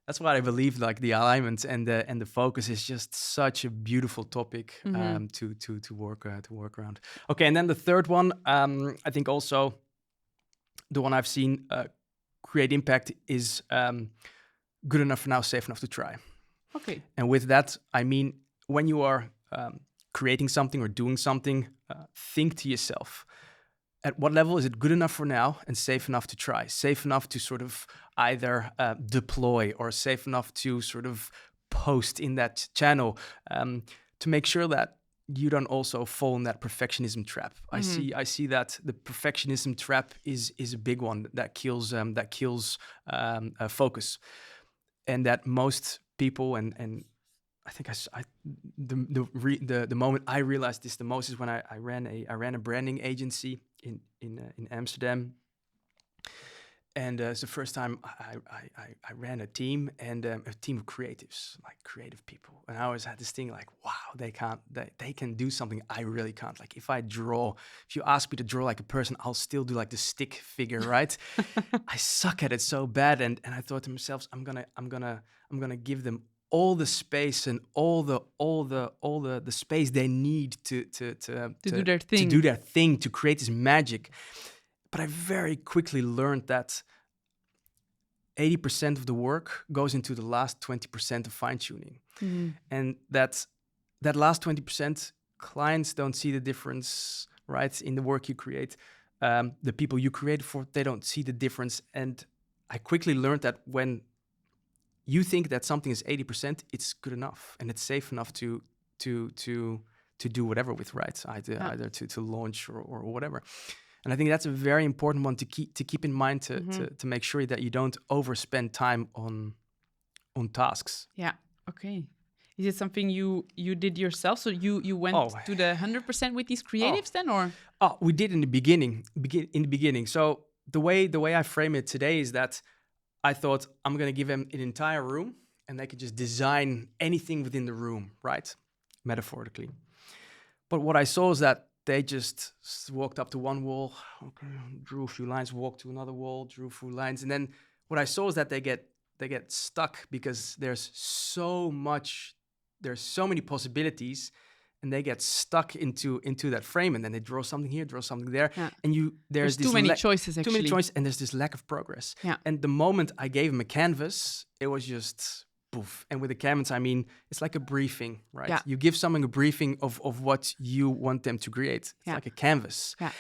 That's what I believe. Like the alignment and the focus is just such a beautiful topic to work around. Okay, and then the third one, I think also the one I've seen create impact is good enough for now, safe enough to try. Okay. And with that, I mean, when you are creating something or doing something, think to yourself, at what level is it good enough for now and safe enough to try? Safe enough to sort of either deploy, or safe enough to sort of post in that channel, to make sure that you don't also fall in that perfectionism trap. I see that the perfectionism trap is a big one that kills focus, and that most people, and I think the moment I realized this the most is when I ran a branding agency in Amsterdam, and it's the first time I ran a team, and a team of creatives, like creative people, and I always had this thing like, wow, they can do something I really can't. Like if you ask me to draw like a person, I'll still do like the stick figure, right? I suck at it so bad, and I thought to myself, I'm gonna give them all the space and all the space they need to do their thing. To do their thing, to create this magic. But I very quickly learned that 80% of the work goes into the last 20% of fine-tuning. And that last 20%, clients don't see the difference, right, in the work you create. The people you create for, they don't see the difference. And I quickly learned that when you think that something is 80%, it's good enough and it's safe enough to do whatever with, right? Either to launch or whatever. And I think that's a very important one to keep in mind to make sure that you don't overspend time on tasks. Yeah. Okay. Is it something you did yourself? So you went to the 100% with these creatives then, or? Oh, we did in the beginning. So the way I frame it today is that I thought I'm going to give them an entire room and they could just design anything within the room, right? Metaphorically. But what I saw is that they just walked up to one wall, drew a few lines, walked to another wall, drew a few lines. And then what I saw is that they get stuck because there's so many possibilities, and they get stuck into that frame, and then they draw something here, draw something there, Yeah. and There's too many choices, too many actually. choices, and there's this lack of progress. Yeah. And the moment I gave him a canvas, it was just poof. And with a canvas, I mean, it's like a briefing, right? Yeah. You give someone a briefing of what you want them to create. It's Yeah. like a canvas. Yeah.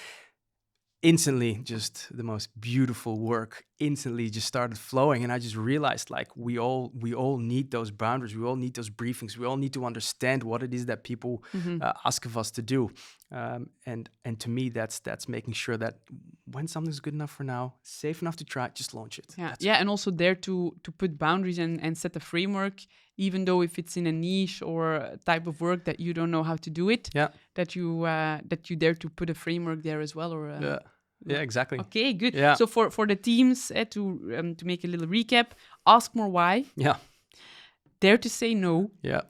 Instantly, just the most beautiful work instantly just started flowing, and I just realized, like, we all need those boundaries, we all need those briefings, we all need to understand what it is that people ask of us to do, and to me, that's making sure that when something's good enough for now, safe enough to try, just launch it. Yeah, That's yeah, and also there to put boundaries and set a framework, even though if it's in a niche or a type of work that you don't know how to do it, Yeah. that you dare to put a framework there as well. Or Yeah, exactly. Okay, good. Yeah. So for the teams, to make a little recap, ask more why, Yeah. dare to say no, Yeah.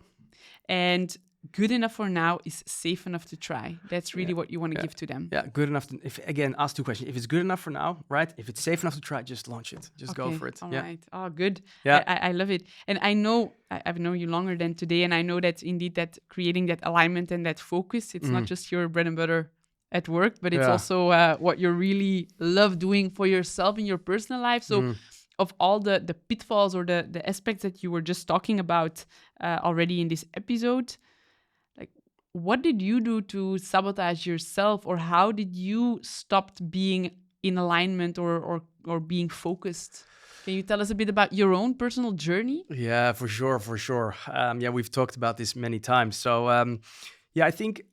and good enough for now is safe enough to try. That's really what you want to give to them. Yeah, good enough. If again, ask two questions. If it's good enough for now, right? If it's safe enough to try, just launch it. Just go for it. All Yeah. right. Oh, good. Yeah. I love it. And I know I've known you longer than today, and I know that indeed that creating that alignment and that focus, it's not just your bread and butter at work, but it's Yeah. also what you really love doing for yourself in your personal life. So of all the pitfalls or the aspects that you were just talking about already in this episode, like, what did you do to sabotage yourself, or how did you stop being in alignment or being focused? Can you tell us a bit about your own personal journey? Yeah, for sure, for sure. Yeah, we've talked about this many times. So, yeah, I think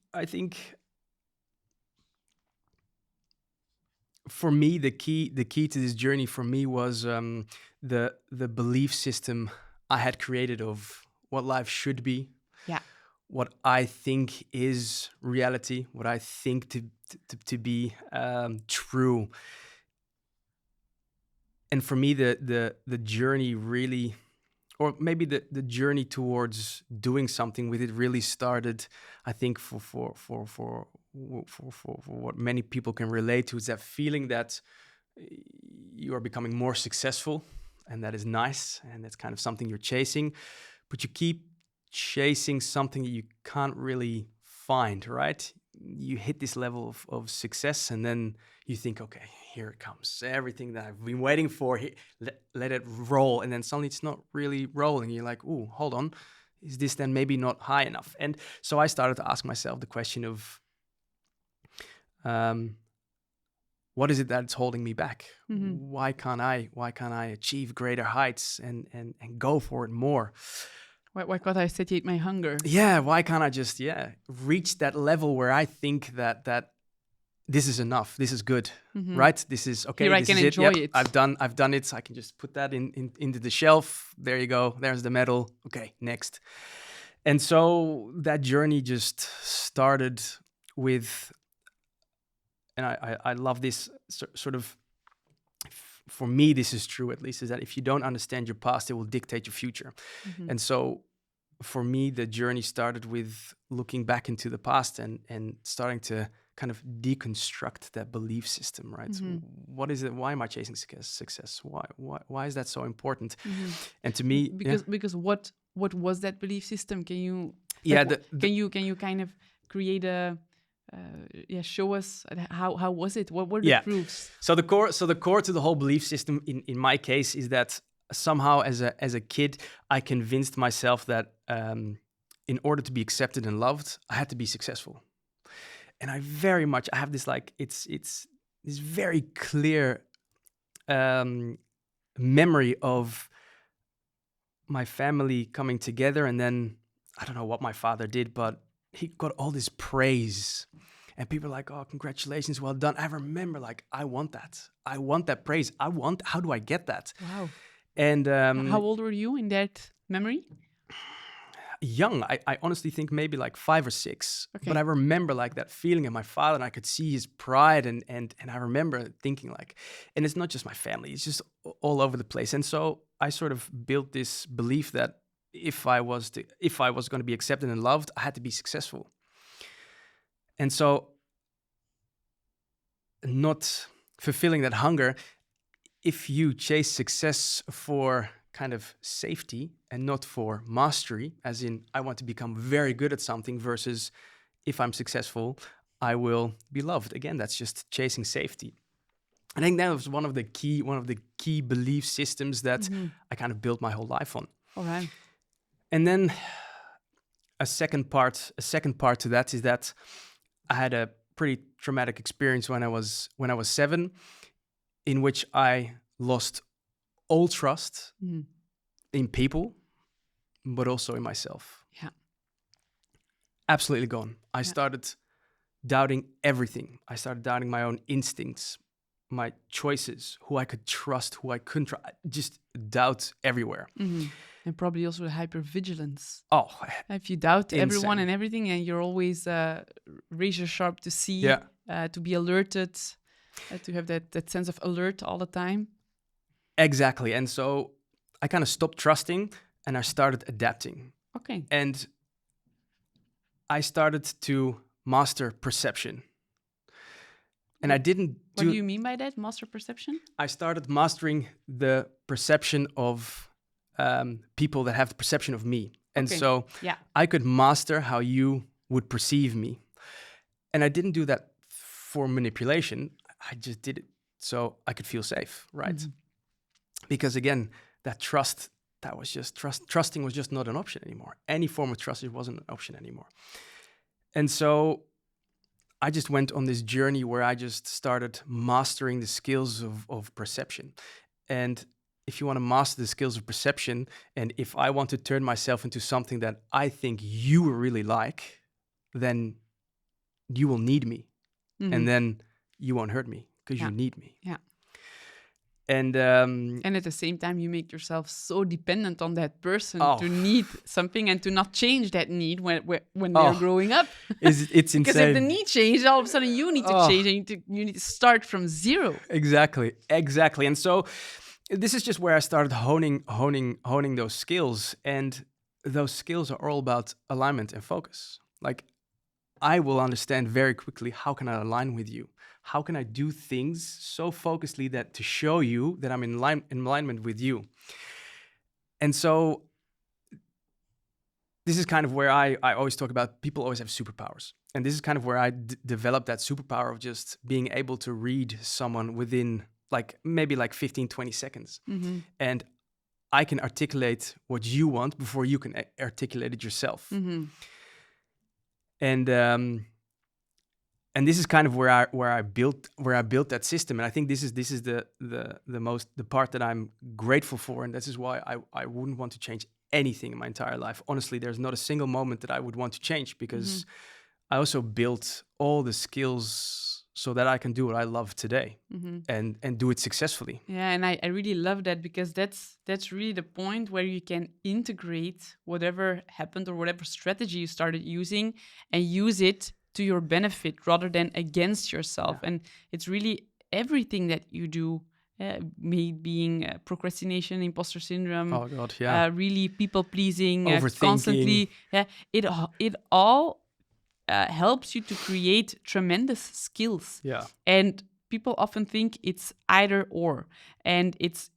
for me, the key to this journey for me was the belief system I had created of what life should be, Yeah. what I think is reality, what I think to be true. And for me, the journey really, or maybe the journey towards doing something with it really started, I think, for what many people can relate to, is that feeling that you are becoming more successful, and that is nice, and that's kind of something you're chasing, but you keep chasing something that you can't really find, right? You hit this level of success, and then you think, okay, here it comes, everything that I've been waiting for, let it roll, and then suddenly it's not really rolling. You're like, ooh, hold on, is this then maybe not high enough? And so I started to ask myself the question of, what is it that's holding me back? Why can't I achieve greater heights and go for it more? Why can't I satiate my hunger? Yeah, why can't I just reach that level where I think that this is enough, this is good, right? This is okay. Here I this can is enjoy it. it. I've done it. So I can just put that into the shelf. There you go. There's the medal. Okay, next. And so that journey just started with, and I love this sort of. For me, this is true, at least, is that if you don't understand your past, it will dictate your future. And so for me, the journey started with looking back into the past and starting to kind of deconstruct that belief system, right? What is it? Why am I chasing success? Why is that so important? And to me, because what was that belief system? Can you can you kind of create a show us how was it? What were the proofs? So the core to the whole belief system in my case is that somehow as a kid I convinced myself that in order to be accepted and loved, I had to be successful. And I have this, like, it's this very clear memory of my family coming together, and then I don't know what my father did, but he got all this praise. And people are like, oh, congratulations, well done. I remember, like, I want that praise. How do I get that? Wow. And how old were you in that memory? Young. I honestly think maybe like 5 or 6. Okay. But I remember, like, that feeling of my father, and I could see his pride, and I remember thinking, like, and it's not just my family, it's just all over the place. And so I sort of built this belief that if I was going to be accepted and loved, I had to be successful. And so, not fulfilling that hunger, if you chase success for kind of safety and not for mastery, as in I want to become very good at something versus if I'm successful, I will be loved. Again, that's just chasing safety. I think that was one of the key belief systems that I kind of built my whole life on. All right. And then a second part to that is that I had a pretty traumatic experience when I was 7, in which I lost all trust in people, but also in myself. Yeah. Absolutely gone. I started doubting everything. I started doubting my own instincts, my choices, who I could trust, who I couldn't trust. Just doubt everywhere. And probably also the hypervigilance. Oh, if you doubt everyone insane. and everything, and you're always razor sharp to see, to be alerted, to have that sense of alert all the time. Exactly. And so I kind of stopped trusting and I started adapting. Okay. And I started to master perception. And I didn't What do you mean by that, master perception? I started mastering the perception of people that have the perception of me. And so I could master how you would perceive me. And I didn't do that for manipulation. I just did it so I could feel safe, right? Because again, that trust, that was just trusting was just not an option anymore. Any form of trust, it wasn't an option anymore. And so I just went on this journey where I just started mastering the skills of perception. And if you want to master the skills of perception, and if I want to turn myself into something that I think you will really like, then you will need me. And then you won't hurt me because you need me. Yeah. And at the same time, you make yourself so dependent on that person to need something and to not change that need when they're growing up. It's insane. Because if the need changes, all of a sudden you need to change and you need to start from zero. Exactly. And so this is just where I started honing those skills. And those skills are all about alignment and focus. Like, I will understand very quickly, how can I align with you? How can I do things so focusedly that to show you that I'm in alignment with you? And so this is kind of where I always talk about people always have superpowers. And this is kind of where I developed that superpower of just being able to read someone within maybe 15, 20 seconds. And I can articulate what you want before you can articulate it yourself. And this is kind of where I built that system, and I think this is the part that I'm grateful for, and this is why I wouldn't want to change anything in my entire life. Honestly, there's not a single moment that I would want to change, because I also built all the skills so that I can do what I love today and do it successfully. Yeah, and I really love that, because that's really the point where you can integrate whatever happened or whatever strategy you started using and use it to your benefit rather than against yourself. And it's really everything that you do, being procrastination, imposter syndrome, really people pleasing, constantly. It all helps you to create tremendous skills. And people often think it's either or, and it's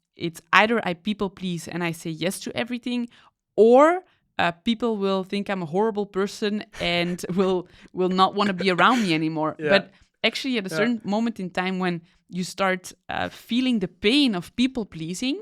either I people please and I say yes to everything, or people will think I'm a horrible person and will not want to be around me anymore. But actually, at a certain moment in time, when you start feeling the pain of people pleasing,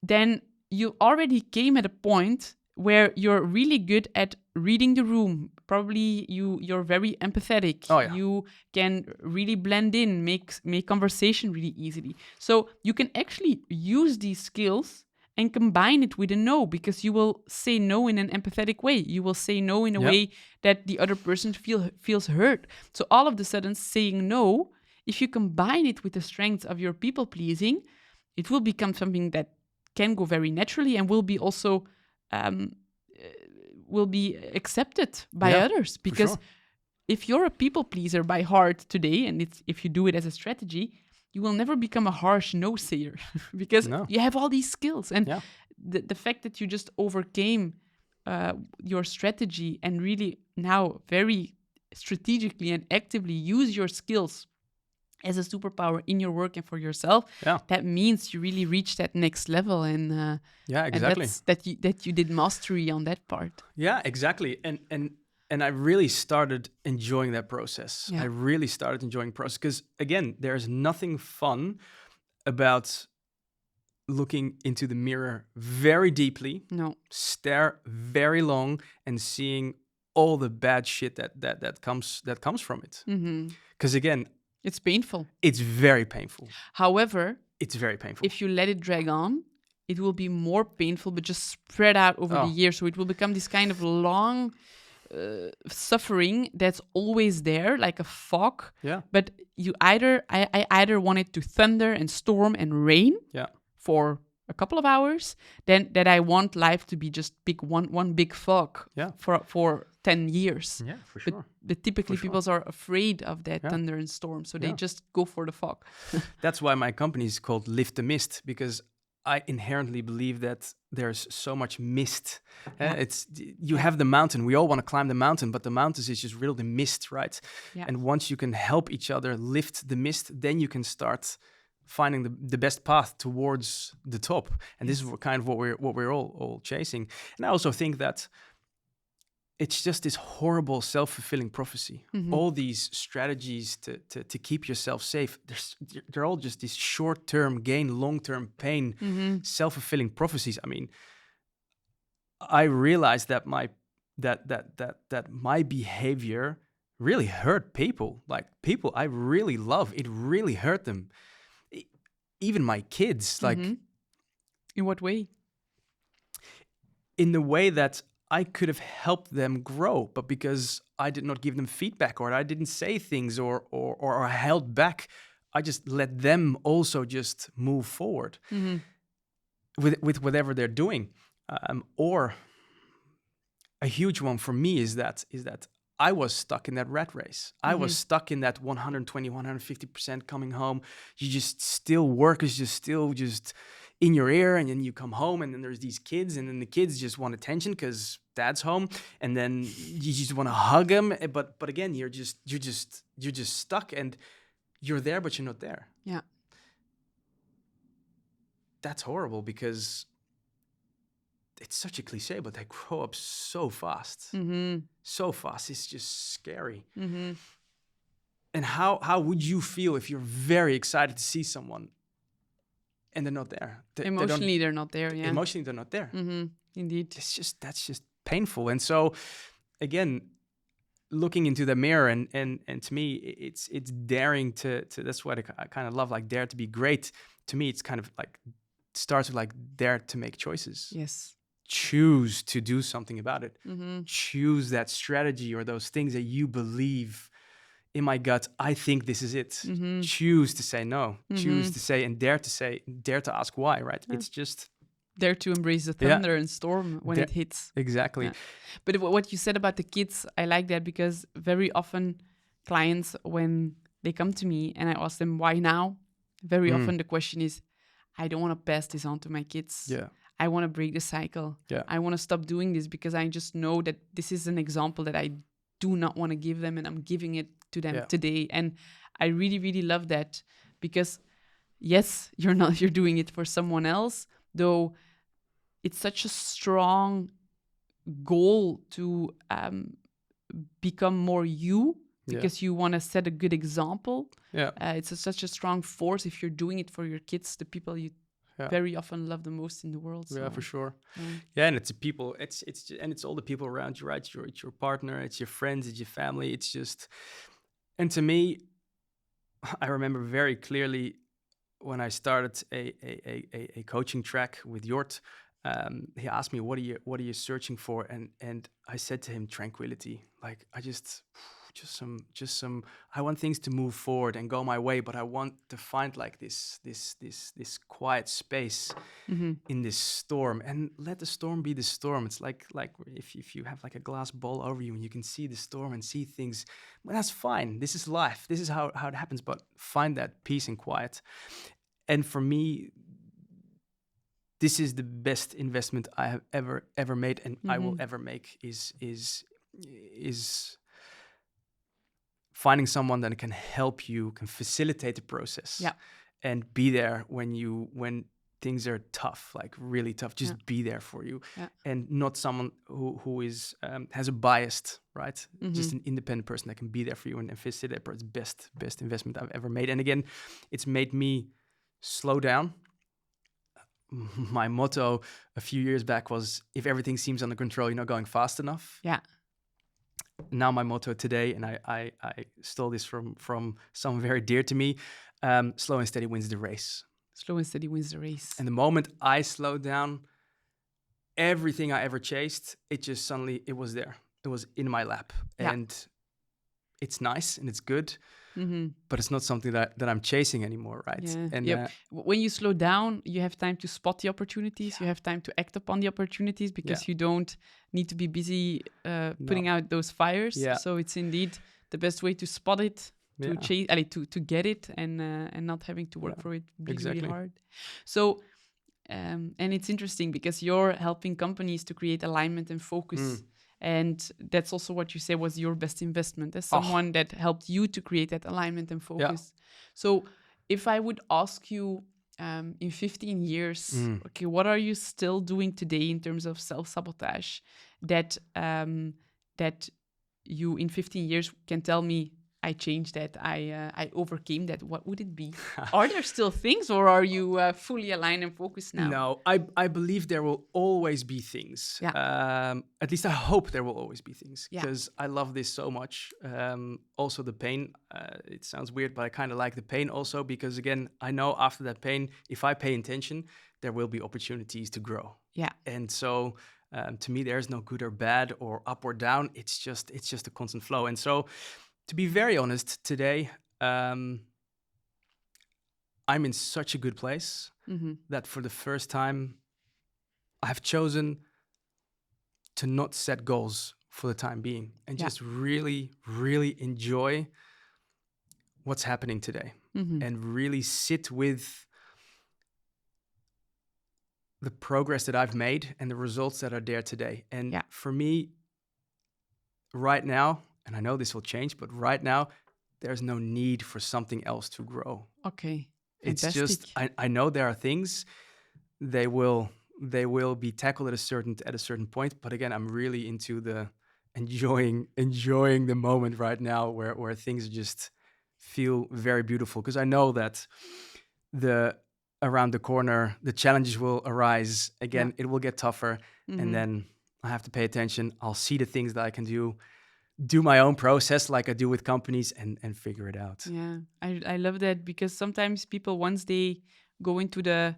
then you already came at a point where you're really good at reading the room. Probably you're very empathetic. You can really blend in, make conversation really easily. So you can actually use these skills and combine it with a no, because you will say no in an empathetic way. You will say no in a way that the other person feels hurt. So all of a sudden, saying no, if you combine it with the strength of your people pleasing, it will become something that can go very naturally and will be also will be accepted by others. Because if you're a people pleaser by heart today, and if you do it as a strategy, you will never become a harsh no-sayer because you have all these skills. And the fact that you just overcame your strategy and really now very strategically and actively use your skills as a superpower in your work and for yourself, Yeah. that means you really reach that next level, and Yeah, and exactly. that you did mastery on that part. Yeah, exactly. And I really started enjoying that process. Yeah. I really started enjoying process because again, there's nothing fun about looking into the mirror very deeply, No. stare very long, and seeing all the bad shit that comes from it. Because again, It's painful. it's very painful. However, It's very painful. if you let it drag on, it will be more painful, but just spread out over the Oh. years. So it will become this kind of long suffering that's always there, like a fog. Yeah. But I either want it to thunder and storm and rain Yeah. for a couple of hours, then that I want life to be just one big fog Yeah. for 10 years. Yeah, for sure. But typically For sure. people are afraid of that Yeah. thunder and storm, so they Yeah. just go for the fog. That's why my company is called Lift the Mist, because I inherently believe that there's so much mist. Yeah. You have the mountain. We all want to climb the mountain, but the mountains is just really mist, right? Yeah. And once you can help each other lift the mist, then you can start finding the best path towards the top. And this is kind of what we're all chasing. And I also think that it's just this horrible self-fulfilling prophecy. All these strategies to keep yourself safe, they're all just this short-term gain, long-term pain, self-fulfilling prophecies. I mean, I realized that my behavior really hurt people. Like people I really love, it really hurt them. Even my kids, like In what way? in the way that I could have helped them grow, but because I did not give them feedback, or I didn't say things, or I held back, I just let them also just move forward with whatever they're doing. Or a huge one for me is that I was stuck in that rat race. I was stuck in that 120, 150% coming home. You just still work is just still just in your ear, and then you come home, and then there's these kids, and then the kids just want attention because dad's home, and then you just want to hug them. But again, you're just stuck, and you're there, but you're not there. Yeah. That's horrible because it's such a cliche, but they grow up so fast. So fast. It's just scary. And how would you feel if you're very excited to see someone and they're not there? Emotionally, they're not there. Yeah. Emotionally, they're not there. Indeed. That's just painful. And so, again, looking into the mirror and to me, it's daring to. That's what I kind of love. Like dare to be great. To me, it's kind of like starts with like dare to make choices. Yes. Choose to do something about it. Choose that strategy or those things that you believe in my gut. I think this is it. Choose to say no. Choose to say and dare to ask why, right? It's just dare to embrace the thunder and storm when it hits. Exactly. Yeah. But what you said about the kids, I like that, because very often clients, when they come to me and I ask them why now, very often the question is, I don't want to pass this on to my kids. Yeah. I want to break the cycle. Yeah. I want to stop doing this because I just know that this is an example that I do not want to give them, and I'm giving it to them today. And I really, really love that, because yes, you're doing it for someone else, though it's such a strong goal to become more you, because you want to set a good example. Yeah. It's such a strong force if you're doing it for your kids, the people you very often love the most in the world. So. Yeah, for sure. Yeah, and it's the people. It's all the people around you, right? It's your partner, it's your friends, it's your family. It's just, and to me, I remember very clearly when I started a coaching track with Jort. He asked me, "What are you searching for?" And I said to him, "Tranquility. Like I just some. I want things to move forward and go my way, but I want to find like this quiet space in this storm, and let the storm be the storm. It's like if you have like a glass ball over you and you can see the storm and see things. Well, that's fine. This is life. This is how it happens. But find that peace and quiet. And for me, this is the best investment I have ever made, and I will ever make. Is finding someone that can help you, can facilitate the process, Yeah. and be there when things are tough, like really tough. Just be there for you, and not someone who is has a bias, right? Just an independent person that can be there for you and facilitate. It's best investment I've ever made. And again, it's made me slow down. My motto a few years back was, if everything seems under control, you're not going fast enough. Yeah. Now my motto today, and I stole this from someone very dear to me, slow and steady wins the race. Slow and steady wins the race. And the moment I slowed down, everything I ever chased, it just suddenly, it was there. It was in my lap. Yeah. And it's nice and it's good, but it's not something that I'm chasing anymore, right? Yeah. And when you slow down, you have time to spot the opportunities. You have time to act upon the opportunities because you don't need to be busy putting out those fires. Yeah. So it's indeed the best way to spot it, to chase, to get it, and not having to work for it really hard. So, and it's interesting because you're helping companies to create alignment and focus. And that's also what you say was your best investment as someone that helped you to create that alignment and focus. So if I would ask you in 15 years, okay, what are you still doing today in terms of self-sabotage that you in 15 years can tell me, I changed that, I overcame that, what would it be? Are there still things, or are you fully aligned and focused now? No, I believe there will always be things. At least I hope there will always be things, because I love this so much. Also the pain, it sounds weird, but I kind of like the pain also, because again, I know after that pain, if I pay attention, there will be opportunities to grow. Yeah. And so to me, there's no good or bad or up or down. It's just a constant flow. And so, to be very honest, today, I'm in such a good place that for the first time, I've chosen to not set goals for the time being and just really, really enjoy what's happening today and really sit with the progress that I've made and the results that are there today. And for me, right now, and I know this will change, but right now, there's no need for something else to grow. Okay. It's Fantastic. just, I know there are things, they will be tackled at a certain point. But again, I'm really into the enjoying the moment right now where things just feel very beautiful. Because I know that around the corner, the challenges will arise. Again, it will get tougher. And then I have to pay attention. I'll see the things that I can do my own process like I do with companies and figure it out. Yeah, I love that, because sometimes people, once they go into the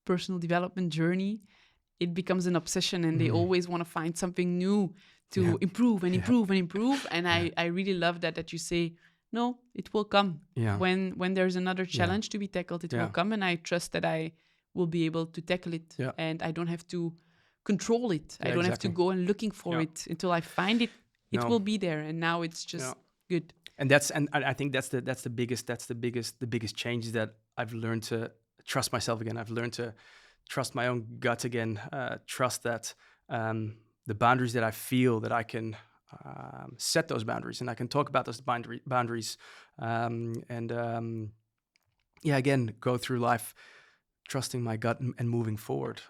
personal development journey, it becomes an obsession and they always want to find something new to improve and improve and improve. And I really love that you say, no, it will come. When there's another challenge to be tackled, it will come. And I trust that I will be able to tackle it and I don't have to control it. I don't have to go and looking for it until I find it. It will be there, and now it's just good. And I think that's the biggest change, that I've learned to trust myself again. I've learned to trust my own gut again. Trust that the boundaries that I feel, that I can set those boundaries and I can talk about those boundaries. Again, go through life trusting my gut and moving forward.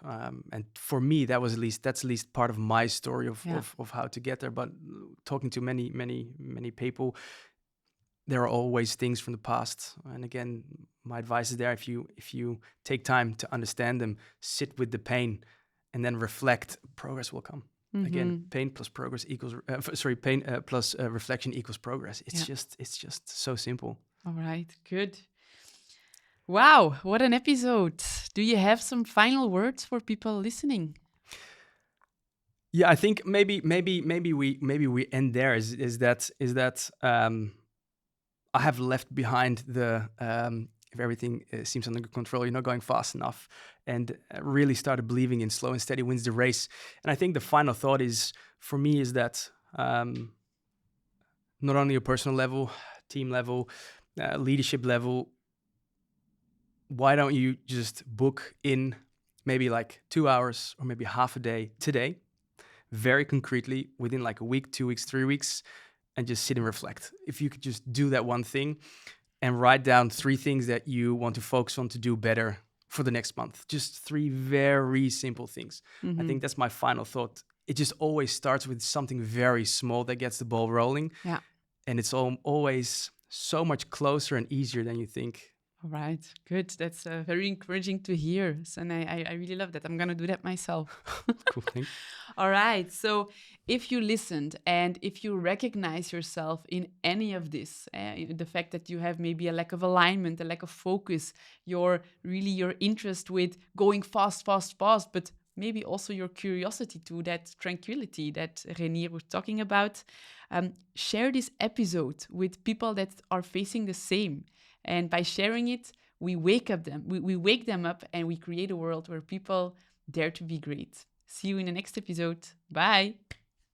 And for me, that's at least part of my story of how to get there. But talking to many people, there are always things from the past. And again, my advice is there: if you take time to understand them, sit with the pain, and then reflect, progress will come. Again, pain plus progress equals pain plus reflection equals progress. It's just so simple. All right, good. Wow, what an episode. Do you have some final words for people listening? Yeah, I think maybe we end there. Is that I have left behind the if everything seems under control, you're not going fast enough, and really started believing in slow and steady wins the race. And I think the final thought is for me is that not only a personal level, team level, leadership level. Why don't you just book in maybe like 2 hours or maybe half a day today, very concretely, within like a week, 2 weeks, 3 weeks, and just sit and reflect. If you could just do that one thing and write down 3 things that you want to focus on to do better for the next month. Just 3 very simple things. I think that's my final thought. It just always starts with something very small that gets the ball rolling. Yeah. And it's always so much closer and easier than you think. All right, good. That's very encouraging to hear. So, and I really love that. I'm going to do that myself. Cool thing. All right. So, if you listened and if you recognize yourself in any of this, the fact that you have maybe a lack of alignment, a lack of focus, your interest with going fast, fast, fast, but maybe also your curiosity to that tranquility that Reinier was talking about, share this episode with people that are facing the same. And by sharing it, we wake them up and we create a world where people dare to be great. See you in the next episode. Bye.